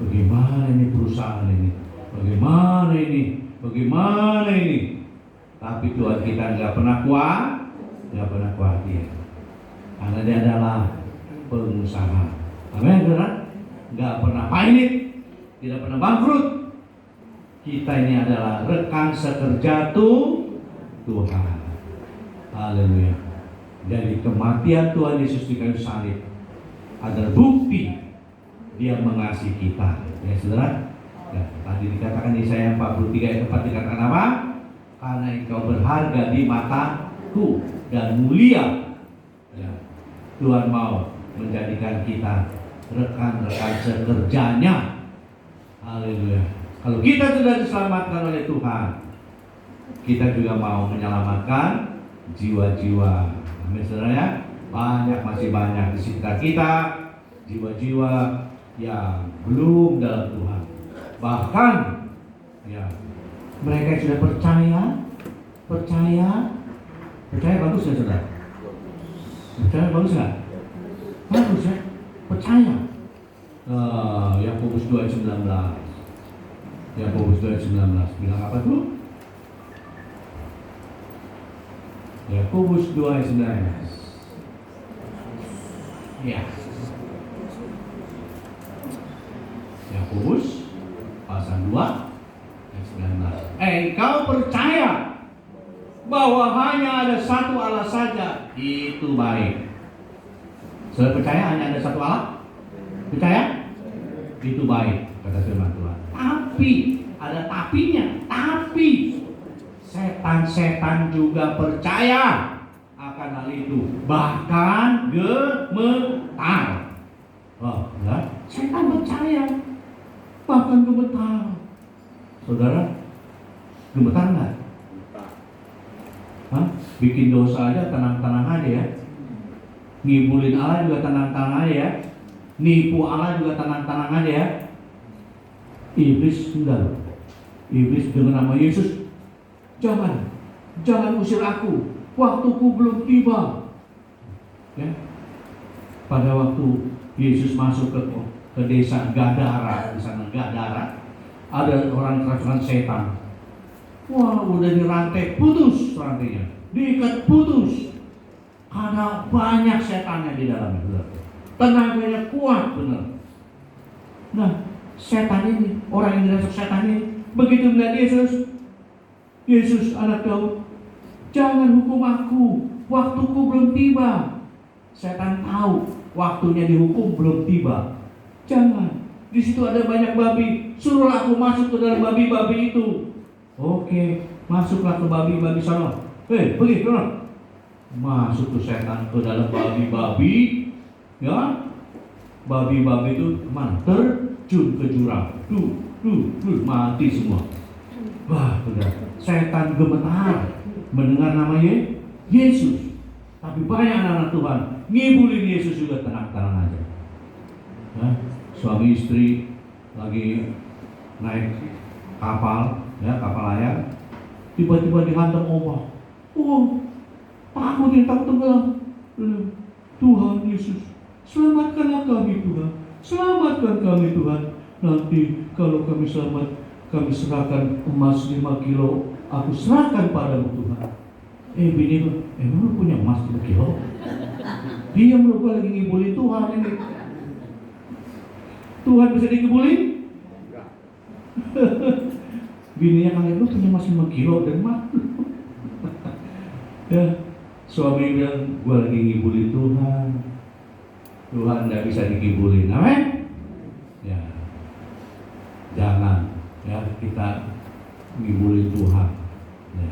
bagaimana ini perusahaan ini? Bagaimana ini? Tapi Tuhan kita nggak pernah khawatir, karena Dia adalah pengusaha. Amin, saudara. Nggak pernah panic, tidak pernah bangkrut. Kita ini adalah rekan sekerja Tuhan. Haleluya. Dari kematian Tuhan Yesus di kayu salib adalah bukti Dia mengasihi kita. Ya saudara. Ya, tadi dikatakan di Yesaya 43 ayat 4 dikatakan apa? Karena engkau berharga di mataku dan mulia. Ya, Tuhan mau menjadikan kita rekan-rekan sekerjanya. Haleluya. Kalau kita sudah diselamatkan oleh Tuhan, kita juga mau menyelamatkan jiwa-jiwa. Amin saudara ya. Masih banyak di sekitar kita jiwa-jiwa yang belum dalam Tuhan. Bahkan ya, mereka yang sudah percaya bagus ya saudara? Percaya bagus nggak? Bagus ya, percaya. Yakobus 2:19. Yakobus 2:19 bilang apa tuh? Yakobus 2:19. Ya. Yakobus pasal 2:19. Engkau percaya bahwa hanya ada satu Allah saja, itu baik. Saudara percaya hanya ada satu Allah? Percaya? Itu baik, kata firman Tuhan. Tapi ada tapinya. Tapi setan-setan juga percaya akan hal itu, bahkan gemetar. Oh, ya? Setan percaya, bahkan gemetar. Saudara, gemetar nggak? Bikin dosa aja tenang-tenang aja ya. Ngibulin Allah juga tenang-tenang aja ya. Nipu Allah juga tenang-tenang aja ya. Iblis enggak. Iblis dengan nama Yesus, jangan usir aku, waktuku belum tiba. Ya. Pada waktu Yesus masuk ke desa Gadara, di sana Gadara, ada orang kerasukan setan. Wah, udah dirantai, putus rantainya, diikat putus, karena banyak setannya di dalamnya. Tenaganya kuat benar. Nah, setan ini, orang yang dirasuk setan ini, begitu melihat Yesus anak Daud, jangan hukum aku, waktuku belum tiba. Setan tahu waktunya dihukum belum tiba. Jangan, di situ ada banyak babi, suruh aku masuk ke dalam babi-babi itu. Oke, masuklah ke babi-babi sana. Pergi sana. Masuk ke setan ke dalam babi-babi, ya. Babi-babi itu kemana? Terjun ke jurang. Mati semua. Wah, sudah. Setan gemetar mendengar namanya Yesus. Tapi banyak anak-anak Tuhan ngibulin Yesus juga tenang-tenang aja. Nah, suami istri lagi naik kapal, ya, kapal layar, tiba-tiba dihantam ombak. Oh, takut tenggelam. Tuhan Yesus, selamatkanlah kami Tuhan. Selamatkan kami Tuhan. Nanti kalau kami selamat, kami serahkan emas 5 kilo. Aku serahkan padamu Tuhan. Bini, emang lu punya emas 5 kilo? Dia lu lagi ngibulin Tuhan ini. Tuhan bisa dikibulin? Bininya kalian, lu punya emas 5 kilo dan mah. Ya, suami bilang, gua lagi ngibulin Tuhan. Tuhan nggak bisa dikibulin, amin? Ya, jangan ya kita ngibulin Tuhan. Ya.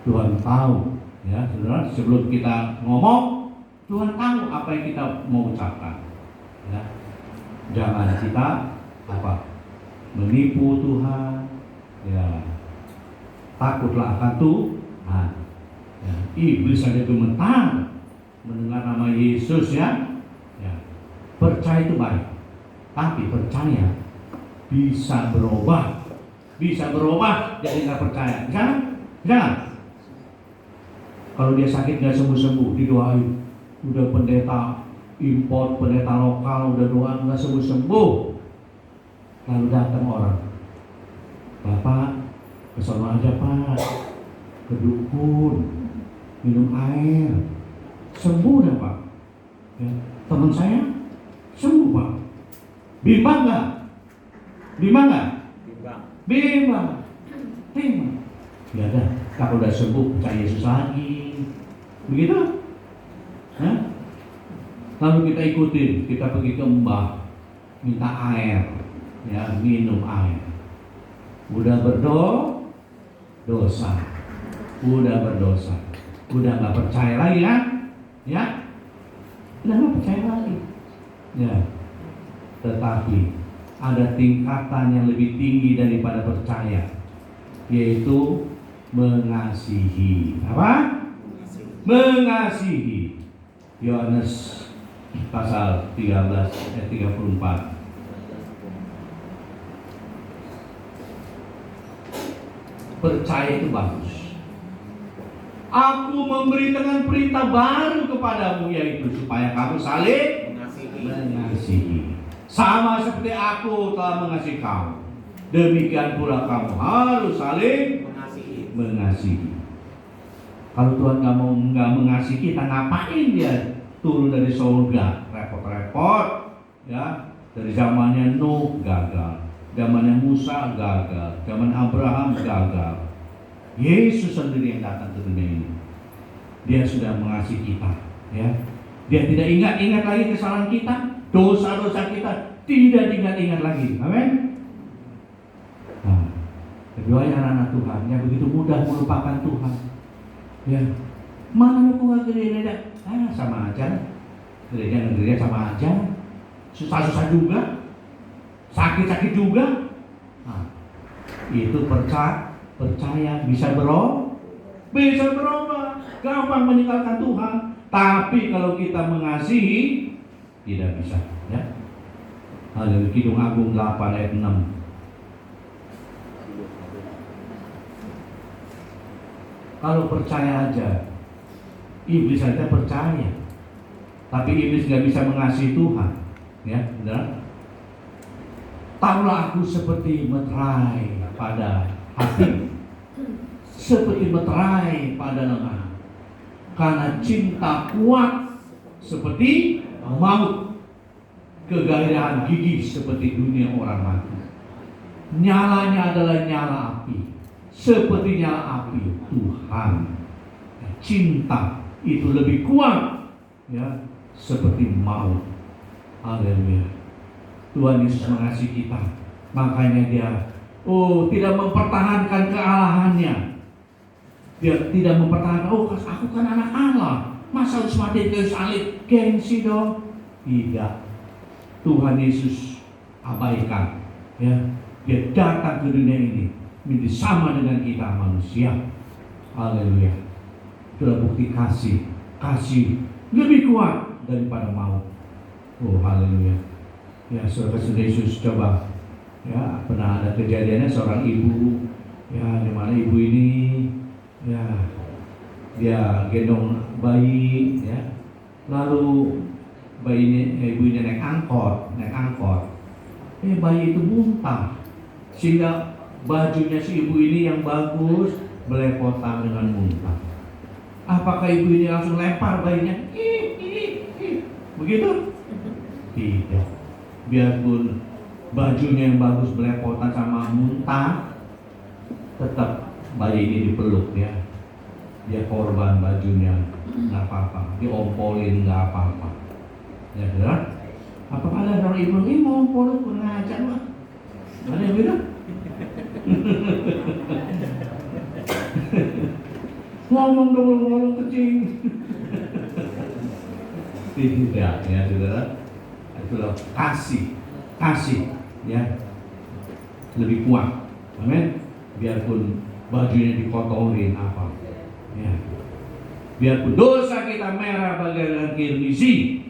Tuhan tahu, ya saudara. Sebelum kita ngomong, Tuhan tahu apa yang kita mau ucapkan. Ya. Jangan kita menipu Tuhan. Ya, takutlah akan Tuhan. Ya. Iblis saja gemetar mendengar nama Yesus ya. Percaya itu baik, tapi percaya bisa berubah jadi nggak percaya. Jangan. Kalau dia sakit nggak sembuh, didoain. Udah pendeta import, pendeta lokal udah doa nggak sembuh. Lalu datang orang, Bapak kesana aja Pak, ke dukun, minum air, sembuh dah Pak. Ya, teman saya sembuh Pak. Bimbang nggak? Bimbang. Ya dah, kalau udah sembuh percaya Yesus lagi. Begitu? Hah? Lalu kita ikutin, kita pergi ke mbah, minta air, ya minum air. Udah berdosa, udah nggak percaya lagi kan? Ya, udah nggak percaya lagi. Ya, tetapi ada tingkatan yang lebih tinggi daripada percaya, yaitu mengasihi. Apa? Mengasihi. Yohanes pasal 13 ayat 34. Percaya itu bagus. Aku memberikan perintah baru kepadamu, yaitu supaya kamu saling mengasihi. Sama seperti aku telah mengasihi kamu, demikian pula kamu harus saling mengasihi. Kalau Tuhan nggak mengasihi kita, ngapain dia turun dari surga? Repot-repot, ya. Dari zamannya Nuh gagal, zamannya Musa gagal, zaman Abraham gagal. Yesus sendiri yang datang ke dunia ini. Dia sudah mengasihi kita, ya. Dia tidak ingat-ingat lagi kesalahan kita, dosa-dosa kita tidak diingat-ingat lagi. Amin. Nah, kedua anak-anak Tuhan yang begitu mudah melupakan Tuhan. Ya, mana aku nggak gereja? Sama aja. Gereja sama aja. Susah-susah juga, sakit-sakit juga. Nah, itu percaya bisa berubah, gampang meninggalkan Tuhan. Tapi kalau kita mengasihi, tidak bisa. Ya. Haleluya. Kidung Agung 8 ayat 6. Kalau percaya aja, iblis saja percaya, tapi iblis nggak bisa mengasihi Tuhan, ya, benar? Tahulah aku seperti meterai pada hati, seperti meterai pada lengan, karena cinta kuat seperti maut, kegairahan gigi seperti dunia orang mati. Nyalanya adalah nyala api, seperti nyala api Tuhan. Cinta itu lebih kuat, ya, seperti maut. Haleluya. Tuhan Yesus mengasihi kita, makanya dia tidak mempertahankan kealahannya. Dia tidak mempertahankan, aku kan anak Allah, masa harus mati di kayu salib? Gengsi dong. Tidak. Tuhan Yesus abaikan, ya. Dia datang ke dunia ini menjadi sama dengan kita manusia. Haleluya. Itulah bukti kasih lebih kuat daripada maut. Haleluya. Ya, saudara-saudara Yesus, coba, ya, pernah ada kejadiannya seorang ibu, ya, di mana ibu ini, ya, dia gendong bayi, ya. Lalu ibunya naik angkot. Bayi itu muntah, sehingga bajunya si ibu ini yang bagus belepotan dengan muntah. Apakah ibu ini langsung lempar bayinya? Begitu? Tidak. Biarpun bajunya yang bagus belepotan sama muntah, tetap bayi ini dipeluk ya. Dia korban bajunya, nggak apa-apa. Diompolin nggak apa-apa. Ya benar? Apakah ada orang ibu ini mau poluk ngajak mah? Ada yang bilang? Ngomong dong kecil. Tidak ya saudara. Itulah kasih ya lebih kuat. Amin. Biarpun bajunya dikotorin apa ya. Biarpun dosa kita merah bagaikan kirmisi,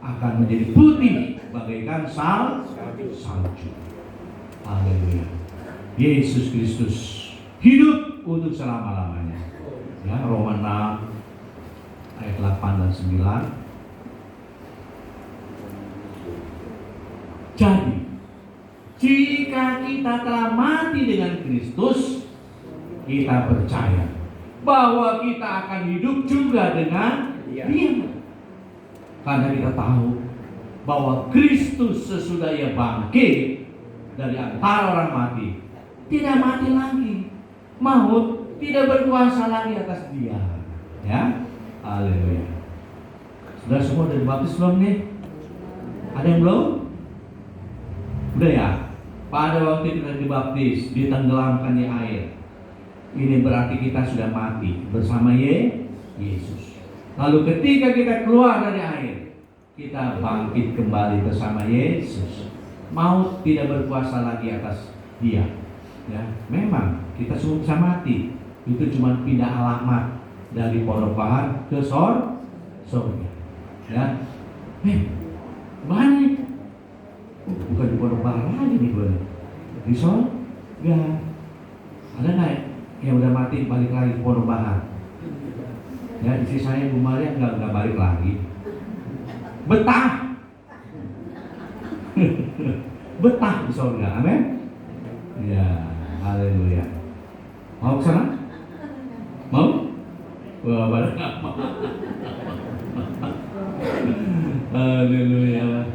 akan menjadi putih bagaikan salju. Haleluya. Yesus Kristus hidup untuk selama-lamanya. Ya, Roma 6 ayat 8 dan 9. Jadi, jika kita telah mati dengan Kristus, kita percaya bahwa kita akan hidup juga dengan Dia. Karena kita tahu bahwa Kristus sesudah Ia bangkit dari antara orang mati, tidak mati lagi. Maut tidak berkuasa lagi atas Dia. Ya, haleluya. Sudah semua dari baptis belum nih? Ada yang belum? Udah ya. Pada waktu kita dibaptis, ditenggelamkan di air, ini berarti kita sudah mati bersama Yesus. Lalu ketika kita keluar dari air, kita bangkit kembali bersama Yesus. Maut tidak berkuasa lagi atas Dia. Ya, memang kita semua bisa mati. Itu cuma pindah alamat dari Pondok Bahar ke surga. Ya, mana nih? Bukan di Pondok Bahar lagi nih gue. Di surga. Ada nggak yang udah mati balik lagi ke Pondok Bahar? Ya, istri saya Bu Maria nggak balik lagi. Betah. Betah di surga, amin. Ya, haleluya. Mau ke sana? Mau? Wah, pada nggak mau. Haleluya.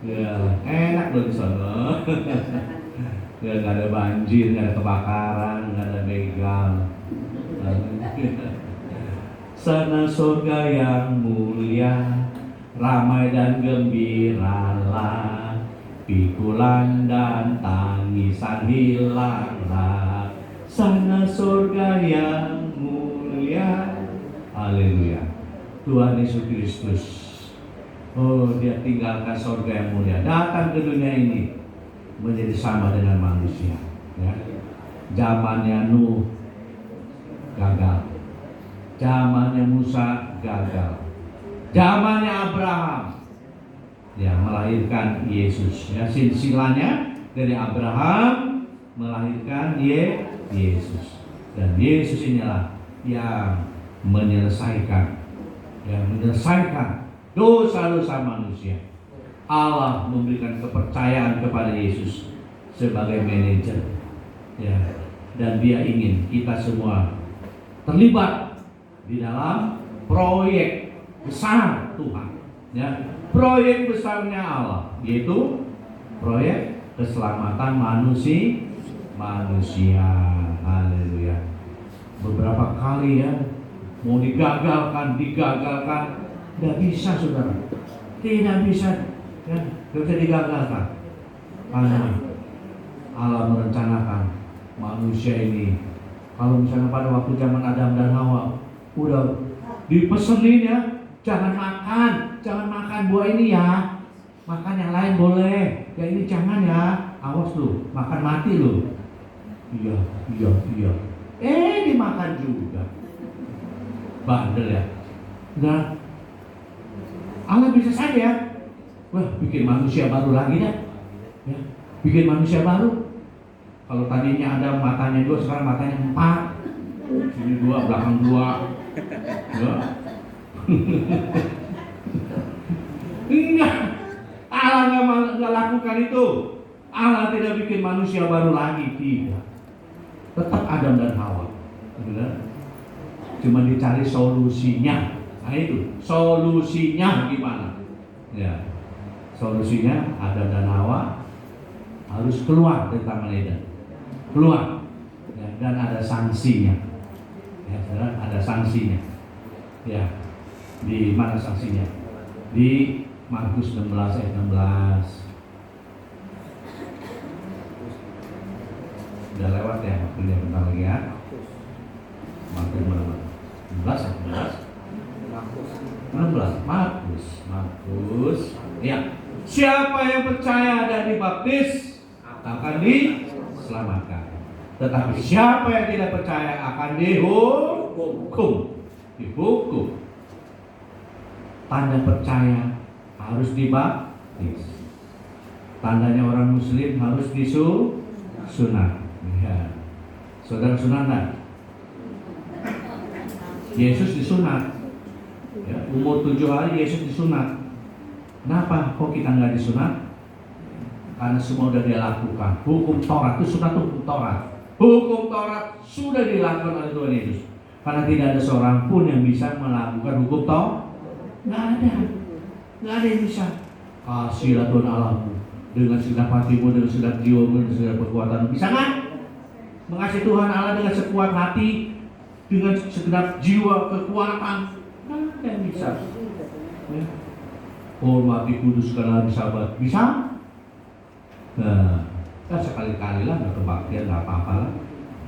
Ya, enak loh di sana. Ya, nggak ada banjir, nggak ada kebakaran, nggak ada begal. Sana surga yang mulia, ramai dan gembiralah, pikulan dan tangisan hilanglah. Sana surga yang mulia. Haleluya. Tuhan Yesus Kristus, oh, Dia tinggalkan surga yang mulia, datang ke dunia ini menjadi sama dengan manusia. Ya. Zamannya Nuh gagal. Zamannya Musa gagal. Zamannya Abraham, ya, melahirkan Yesus. Ya, silsilahnya dari Abraham melahirkan Yesus. Dan Yesus inilah yang menyelesaikan dosa-dosa manusia. Allah memberikan kepercayaan kepada Yesus sebagai manajer. Ya, dan Dia ingin kita semua terlibat di dalam proyek besar Tuhan, ya, proyek besarnya Allah, yaitu proyek keselamatan manusia. Haleluya. Beberapa kali ya mau digagalkan, tidak bisa saudara, tidak bisa, ya, tidak bisa digagalkan, karena Allah merencanakan manusia ini. Kalau misalnya pada waktu zaman Adam dan Hawa udah dipesenin ya, jangan makan buah ini ya, makan yang lain boleh, ya ini jangan ya, awas lu, makan mati lu. Iya. Dimakan juga, bandel ya. Nah, Allah bisa saja, wah, bikin manusia baru lagi dah, ya, bikin manusia baru. Kalau tadinya ada matanya 2, sekarang matanya 4, sini 2, belakang 2. Ya. Enggak, Allah nggak lakukan itu. Allah tidak bikin manusia baru lagi, tidak. Tetap Adam dan Hawa, benar? Cuma dicari solusinya. Nah itu, solusinya gimana? Ya, solusinya Adam dan Hawa harus keluar dari Taman Eden, keluar, ya, dan ada sanksinya. Ya, ada sanksinya. Ya, di mana sanksinya? Di Markus 16 ayat 16. Udah lewat ya waktunya, bentar lagi ya. Markus 16 ayat 16. Markus. Ya. Siapa yang percaya dan dibaptis akan diselamatkan. Tetapi siapa yang tidak percaya akan dihukum. Tanda percaya harus dibaptis. Tandanya orang muslim harus disunat. Ya. Saudara sunat enggak? Yesus disunat. Ya, umur 7 hari Yesus disunat. Kenapa kok kita nggak disunat? Karena semua sudah dia lakukan. Hukum Taurat itu sunat, hukum Taurat. Hukum Taurat sudah dilakukan oleh Tuhan Yesus. Karena tidak ada seorang pun yang bisa melakukan hukum Taurat. Nggak ada yang bisa. Kasihlah Tuhan Allahmu dengan segenap hatimu, dengan segenap jiwamu, dengan segenap kekuatanmu. Bisa nggak? Mengasihi Tuhan Allah dengan sekuat hati, dengan segenap jiwa, kekuatan. Nggak ada yang bisa. Ya. Hormati kudus karena sahabat. Bisa? Nah, sekali-kali lah, nggak kebaktian, nggak apa-apa lah.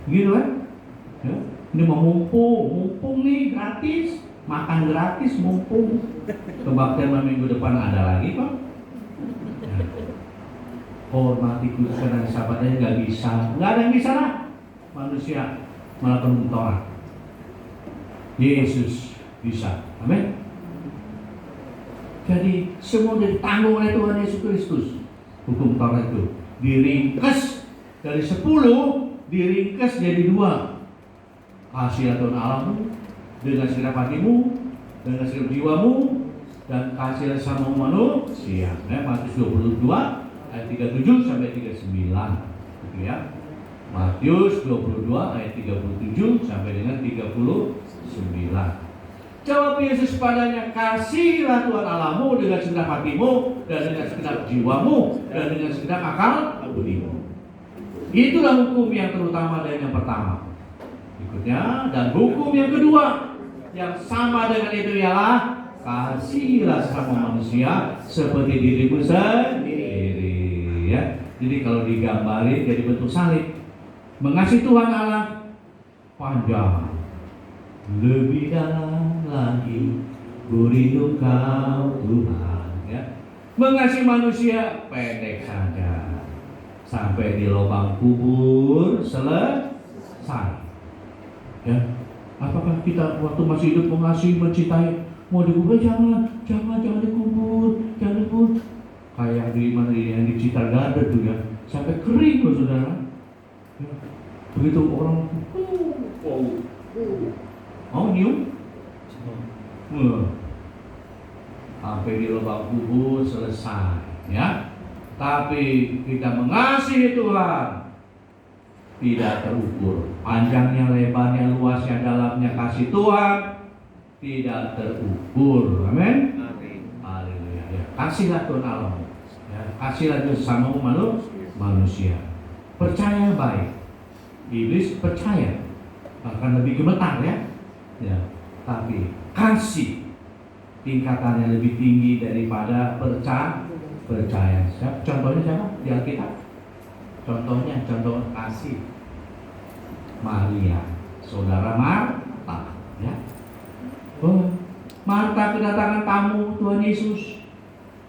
Gitu kan? Ya. Ini mau mumpung nih gratis, makan gratis, mumpung. Kebaktian minggu depan ada lagi kok. Ya. Hormati kudus karena sahabatnya nggak bisa, nggak ada yang bisa lah. Manusia melakukan hukum Taurat. Yesus bisa. Amin. Jadi semua ditanggung oleh Tuhan Yesus Kristus. Hukum Taurat itu diringkas dari 10, diringkas jadi 2. Kasihlah Tuhan Allahmu dengan segenap hatimu, dengan segenap jiwamu, dan kasihlah sama manusia. Matius 22 ayat 37 sampai 39. Gitu ya. Matius 22 ayat 37 sampai dengan 39. Jawab Yesus padanya, kasihlah Tuhan Allahmu dengan segenap hatimu, dan dengan segenap jiwamu, dan dengan segenap akal budimu. Itulah hukum yang terutama dan yang pertama. Berikutnya, dan hukum yang kedua yang sama dengan itu ialah kasihlah sama manusia seperti dirimu sendiri. Ya. Jadi kalau digambarin jadi bentuk salib. Mengasihi Tuhan Allah panjang, lebih dalam lagi, berimu kau Tuhan. Ya. Mengasihi manusia pendek saja, sampai di lubang kubur selesai. Ya, apakah kita waktu masih hidup mengasihi, mencintai, mau dikubur jangan dikubur, jangan dikubur. Kayak di mana yang di Citargada tuh ya, sampai kering loh saudara. Ya. Begitu orang mau nyium, sampai di lubang kubur selesai. Ya, tapi kita mengasihi Tuhan tidak terukur, panjangnya, lebarnya, luasnya, dalamnya kasih Tuhan tidak terukur. Amin. Haleluya. Ya, kasihlah Tuhan Allah. Ya, kasihlah sesama manusia. Percaya baik. Iblis percaya, bahkan lebih gemetar ya. Ya, tapi kasih tingkatannya lebih tinggi daripada percaya. Contohnya siapa di Alkitab? Contoh kasih Maria, saudara Marta, ya. Oh, Marta kedatangan tamu Tuhan Yesus.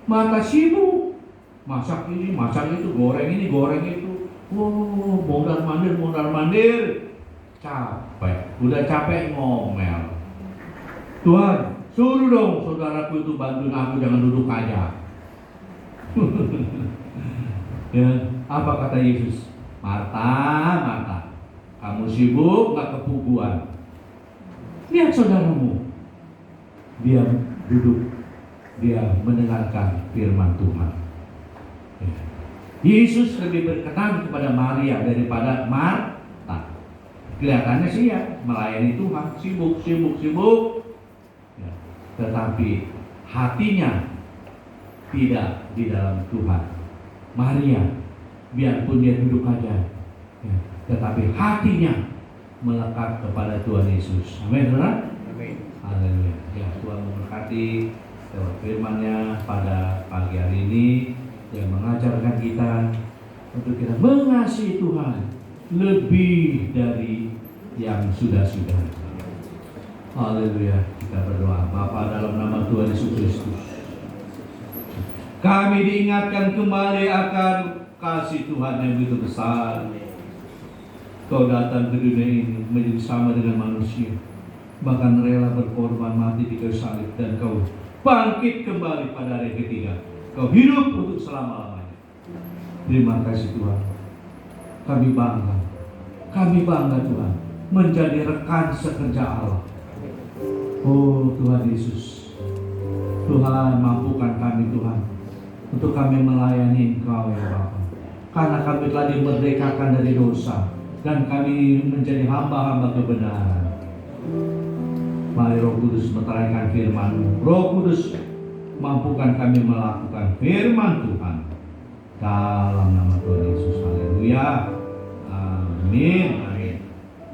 Marta sibuk, masak ini, masak itu, goreng ini, goreng itu. Wow, mondar mandir, capek. Udah capek ngomel. Tuhan, suruh dong saudaraku itu bantuin aku, jangan duduk aja. Ya, apa kata Yesus? Marta, kamu sibuk nggak kepuguan? Lihat saudaramu, dia duduk, dia mendengarkan firman Tuhan. Ya. Yesus lebih berkenan kepada Maria daripada Marta. Kelihatannya sih ya melayani Tuhan, sibuk. Ya. Tetapi hatinya tidak di dalam Tuhan. Maria, biarpun dia duduk aja, ya, tetapi hatinya melekat kepada Tuhan Yesus. Amin, saudara. Amin. Haleluya. Ya, Tuhan memberkati lewat firman-Nya pada pagi hari ini yang mengajarkan kita untuk kita mengasihi Tuhan lebih dari yang sudah-sudah. Haleluya. Kita berdoa. Bapa, dalam nama Tuhan Yesus Kristus, kami diingatkan kembali akan kasih Tuhan yang begitu besar. Kau datang ke dunia ini menjadi sama dengan manusia, bahkan rela berkorban mati di kayu salib, dan kau bangkit kembali pada hari ketiga. Kau hidup untuk selama-lamanya. Terima kasih Tuhan. Kami bangga Tuhan menjadi rekan sekerja Allah. Oh Tuhan Yesus, Tuhan mampukan kami Tuhan untuk kami melayani Engkau ya Bapa. Karena kami telah dimerdekakan dari dosa dan kami menjadi hamba-hamba kebenaran. Mari Roh Kudus meteraikan firman-Mu. Roh Kudus mampukan kami melakukan firman Tuhan. Dalam nama Tuhan Yesus. Haleluya. Amin. Amin.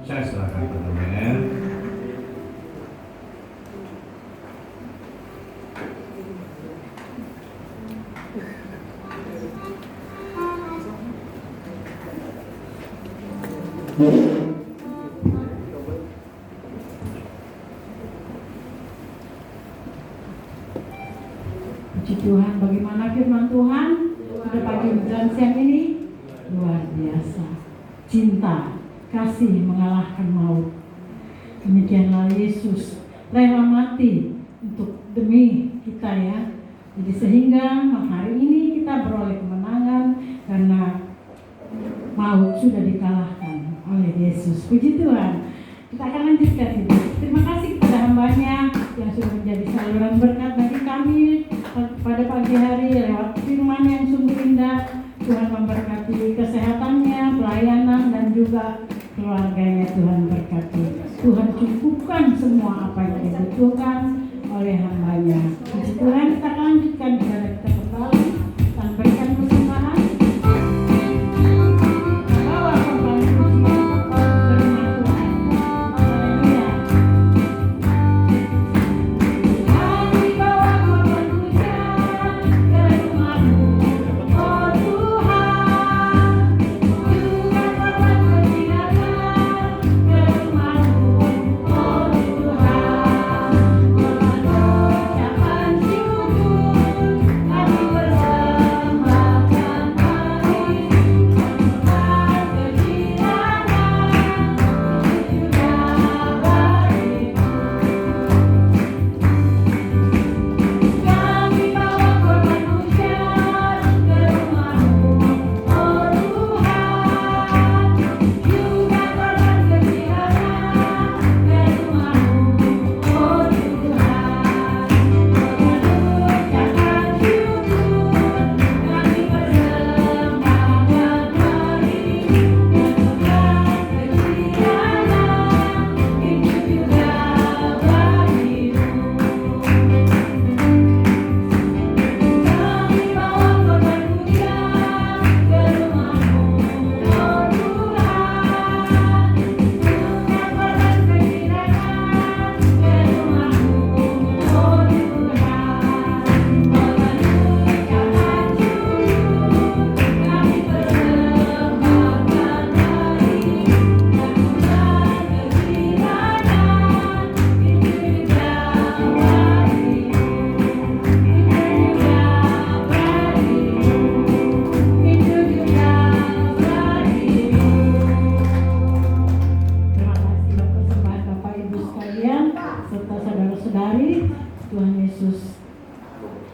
Saya serahkan pada WR. Puji Tuhan, bagaimana firman Tuhan pada pagi dan siang ini? Luar biasa. Cinta, kasih mengalahkan maut. Demikianlah Yesus rela mati untuk demi kita ya. Jadi sehingga hari ini kita beroleh kemenangan karena maut sudah dikalahkan oleh Yesus. Puji Tuhan. Kita akan lanjutkan ini. Terima kasih kepada hamba-Nya yang sudah menjadi saluran berkat bagi kami pada pagi hari lewat firman yang sungguh indah. Tuhan memberkati kesehatannya, pelayanan, dan juga keluarganya. Tuhan berkati. Tuhan cukupkan semua apa yang dibutuhkan oleh hamba-Nya. Puji Tuhan. Kita akan lanjutkan kepada kita kembali dan berikan persembahan. Bawa kembali pujian firman Tuhan. Haleluya. Kami bawa korban pujian ke rumah-Mu, oh Tuhan. Juga korban kegiatan ke rumah-Mu, oh Tuhan. Korban ucapan syukur kami persembahkan kami. Korban kegiatan juga bagimu. Kami bawa korban pujian ke rumah-Mu, oh Tuhan. Juga korban kegiatan ke rumah-Mu, oh Tuhan. Korban ucapan syukur kami persembahkan kami. Korban kegiatan itu juga bagimu. Kami bawa korban pujian ke rumah-Mu, oh Tuhan. Juga korban kegiatan ke rumah-Mu, oh Tuhan. Korban ucapan syukur kami persembahkan kami. Korban kegiatan itu juga bagimu. Terima kasih persembahan Bapak Ibu sekalian serta saudara-saudari. Tuhan Yesus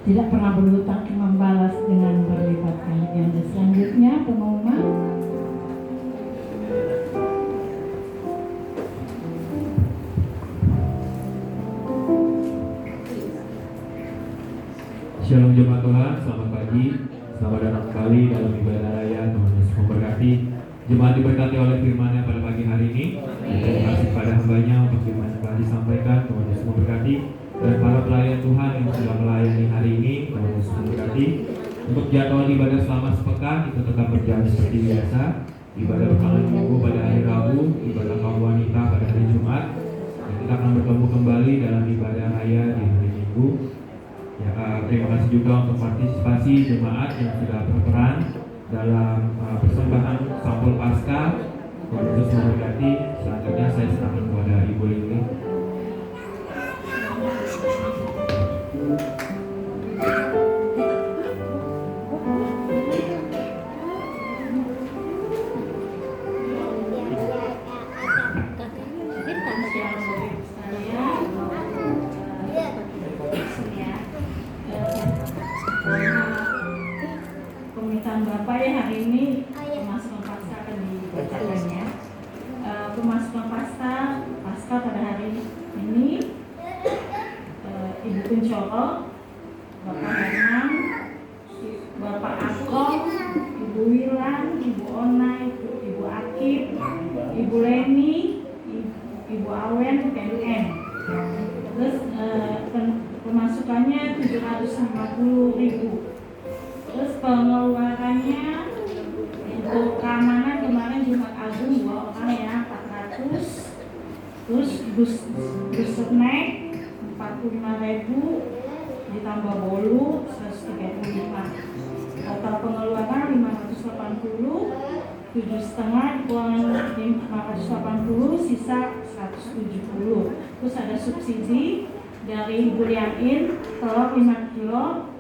tidak pernah berhutang membalas dengan berlipat kali. Selanjutnya pengumuman. Shalom jemaat Tuhan, selamat pagi. Selamat datang kembali dalam ibadah raya. Tuhan Yesus memberkati. Jemaat diberkati oleh firman-Nya pada pagi hari ini. Terima kasih pada hamba-Nya untuk firman yang telah disampaikan. Tuhan Yesus memberkati. Dan para pelayan Tuhan yang sudah melayani hari ini, Tuhan Yesus memberkati. Untuk jadwal ibadah selama sepekan itu tetap berjalan seperti biasa. Ibadah bermalam minggu pada hari Rabu, ibadah kaum wanita pada hari Jumat. Dan kita akan bertemu kembali dalam ibadah raya di hari Minggu. Ya, terima kasih juga untuk partisipasi jemaat yang sudah berperan dalam persembahan sampul Paskah. Tuhan Yesus memberkati. Selanjutnya saya serahkan kepada Ibu Lili. Permintaan Bapak ya hari ini pemasukan Paskah akan dibacakannya. Pemasukan Paskah pada hari ini Ibu Kuncoro, Bapak Herman, Bapak Akong, Ibu Wilan, Ibu Onai, Ibu Akib, Ibu Leni, Ibu Awen, PNM. Terus pemasukannya 750.000. Terus pengeluarannya untuk keamanan kemarin Jumat Agung 2 orang ya 400. Terus bus snack 45.000 ditambah bolu 135. Total pengeluaran 580, 7,5 dikurangi 580, sisa 170. Terus ada subsidi dari Ibu Liain telur 5 kilo,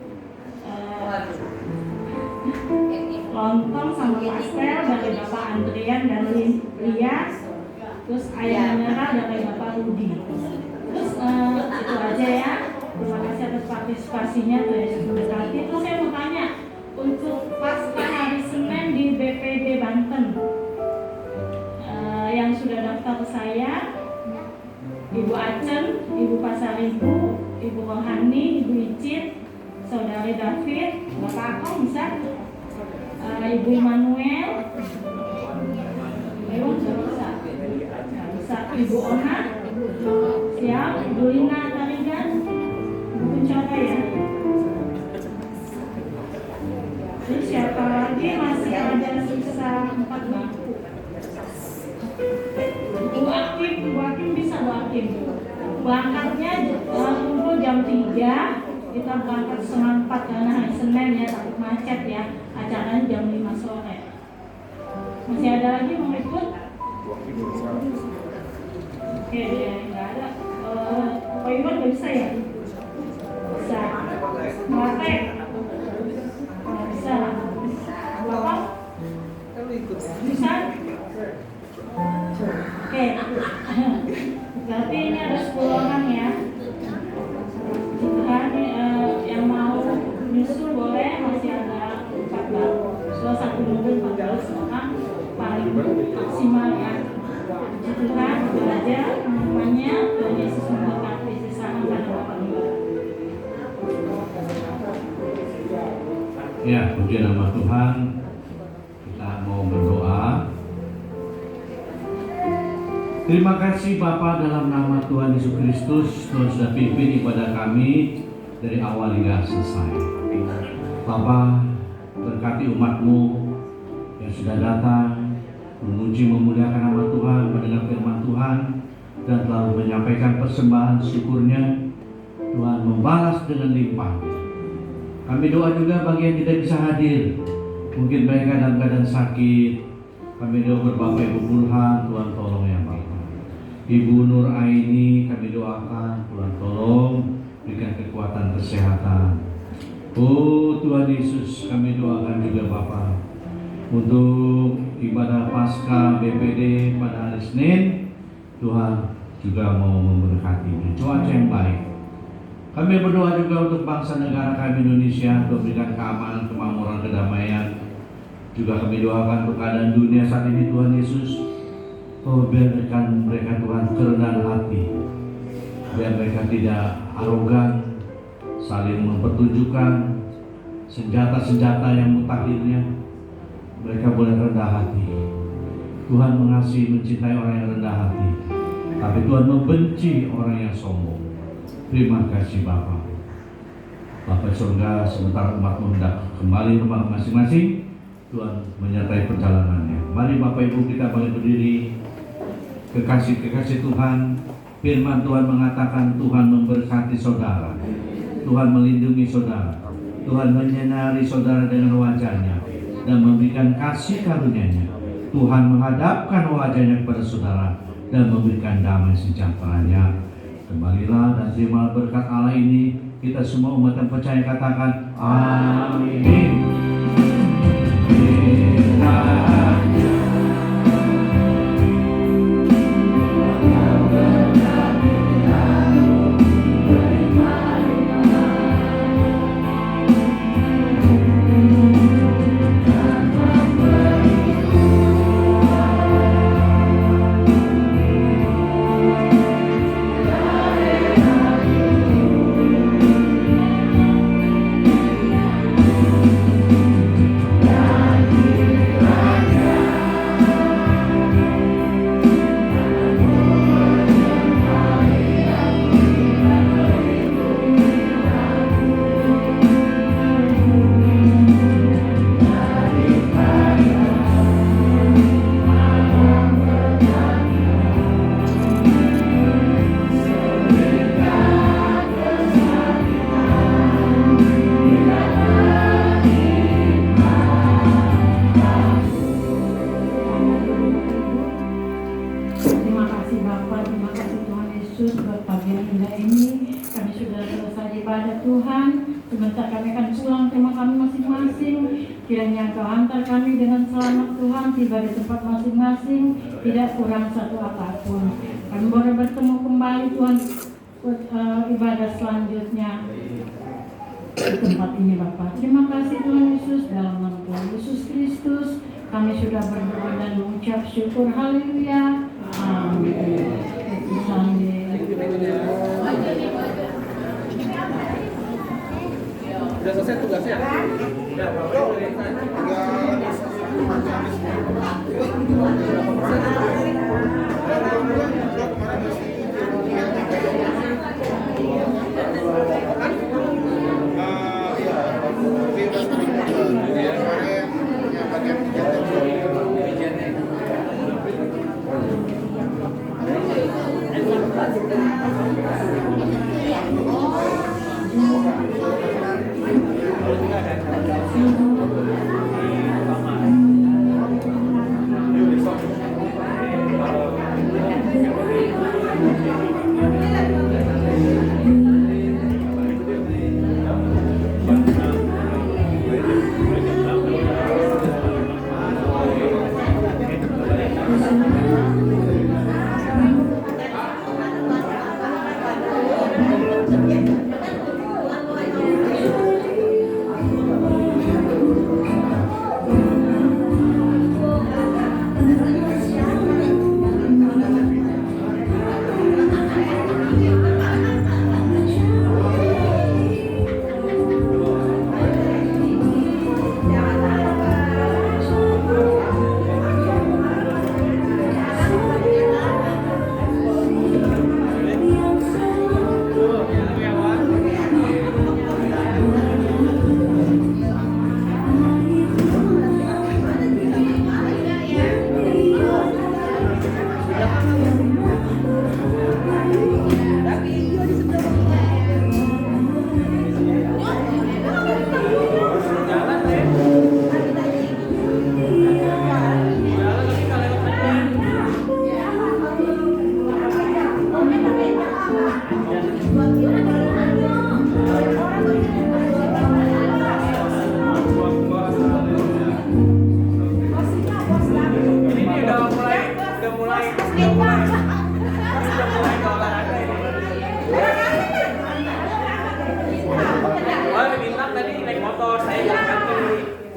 lontong sama pastel dari Bapak Andrian dan Lia, terus ayam merah dari Bapak Rudi. Terus itu aja ya. Terima kasih atas partisipasinya. Tuhan Yesus memberkati. Terus saya mau tanya, untuk Paskah hari Senin di BPD Banten, yang sudah daftar ke saya, Ibu Acen, Ibu Pasaribu, Ibu Rohani, Ibu Icit, Saudari David, Bapak Akong bisa, Ibu Manuel, bisa, Ibu Ona, siap, Ibu Lina Tarigan, Ibu Kuncoro ya. Terus siapa lagi masih ada sisa 4 bangku. Bu Akim bisa Bu Akim. Berangkatnya kumpul jam 3. Kita berangkat setengah 4 karena hari Senin ya, takut macet ya. Acaranya jam 5 sore. Masih ada lagi mau ikut? Oke ya, nggak ada. Pak Iwan nggak bisa ya? Bisa. Bapak nggak bisa. Bapak? Bisa? Oke. Berarti ini ada 10 orang ya. Yang mau nyusul boleh, masih ada 4 satu mobil 14 orang paling maksimal ya. Tuhan belajar namanya Tuhan Yesus memberkati. Sisakan pada Bapak Ibu. Ya, puji nama Tuhan. Kita mau berdoa. Terima kasih Bapa, dalam nama Tuhan Yesus Kristus, Tuhan sudah pimpin ibadah kami dari awal hingga selesai. Bapa, berkati umat-Mu yang sudah datang, memuji memuliakan nama Tuhan, mendengar firman Tuhan, dan telah menyampaikan persembahan syukurnya. Tuhan membalas dengan limpah. Kami doa juga bagi yang tidak bisa hadir, mungkin mereka dalam keadaan sakit. Kami doa berbapak Ibu Burhan, Tuhan tolong ya Bapak. Ibu Nur Aini kami doakan, Tuhan tolong berikan kekuatan kesehatan. Oh Tuhan Yesus, kami doakan juga Bapak untuk ibadah Paskah BPD pada hari Senin. Tuhan juga mau memberkati cuaca yang baik. Kami berdoa juga untuk bangsa negara kami Indonesia, untuk berikan keamanan, kemakmuran, kedamaian. Juga kami doakan untuk keadaan dunia saat ini Tuhan Yesus. Oh, biarkan mereka Tuhan kerendahan hati, biar mereka tidak arogan saling mempertunjukkan senjata-senjata yang mutakhirnya. Mereka boleh rendah hati. Tuhan mengasihi, mencintai orang yang rendah hati, tapi Tuhan membenci orang yang sombong. Terima kasih Bapa. Bapa surga, sebentar umat-Mu hendak kembali rumah masing-masing. Tuhan menyertai perjalanannya. Mari Bapak Ibu kita boleh berdiri. Kekasih-kekasih Tuhan, firman Tuhan mengatakan Tuhan memberkati saudara, Tuhan melindungi saudara, Tuhan menyinari saudara dengan wajah-Nya dan memberikan kasih karunia-Nya. Tuhan menghadapkan wajah-Nya kepada saudara dan memberikan damai sejahtera-Nya. Kembalilah dan terima berkat Allah ini. Kita semua umat yang percaya katakan amin. Kiranya Engkau hantar kami dengan selamat Tuhan, tiba di tempat masing-masing, tidak kurang satu apapun. Kami boleh bertemu kembali Tuhan, ibadah selanjutnya di tempat ini Bapak. Terima kasih Tuhan Yesus, dalam nama Tuhan Yesus Kristus kami sudah berdoa dan mengucap syukur. Haleluya. Amin. Sudah selesai tugasnya? Ya,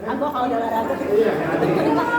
Aku kalau udah olahraga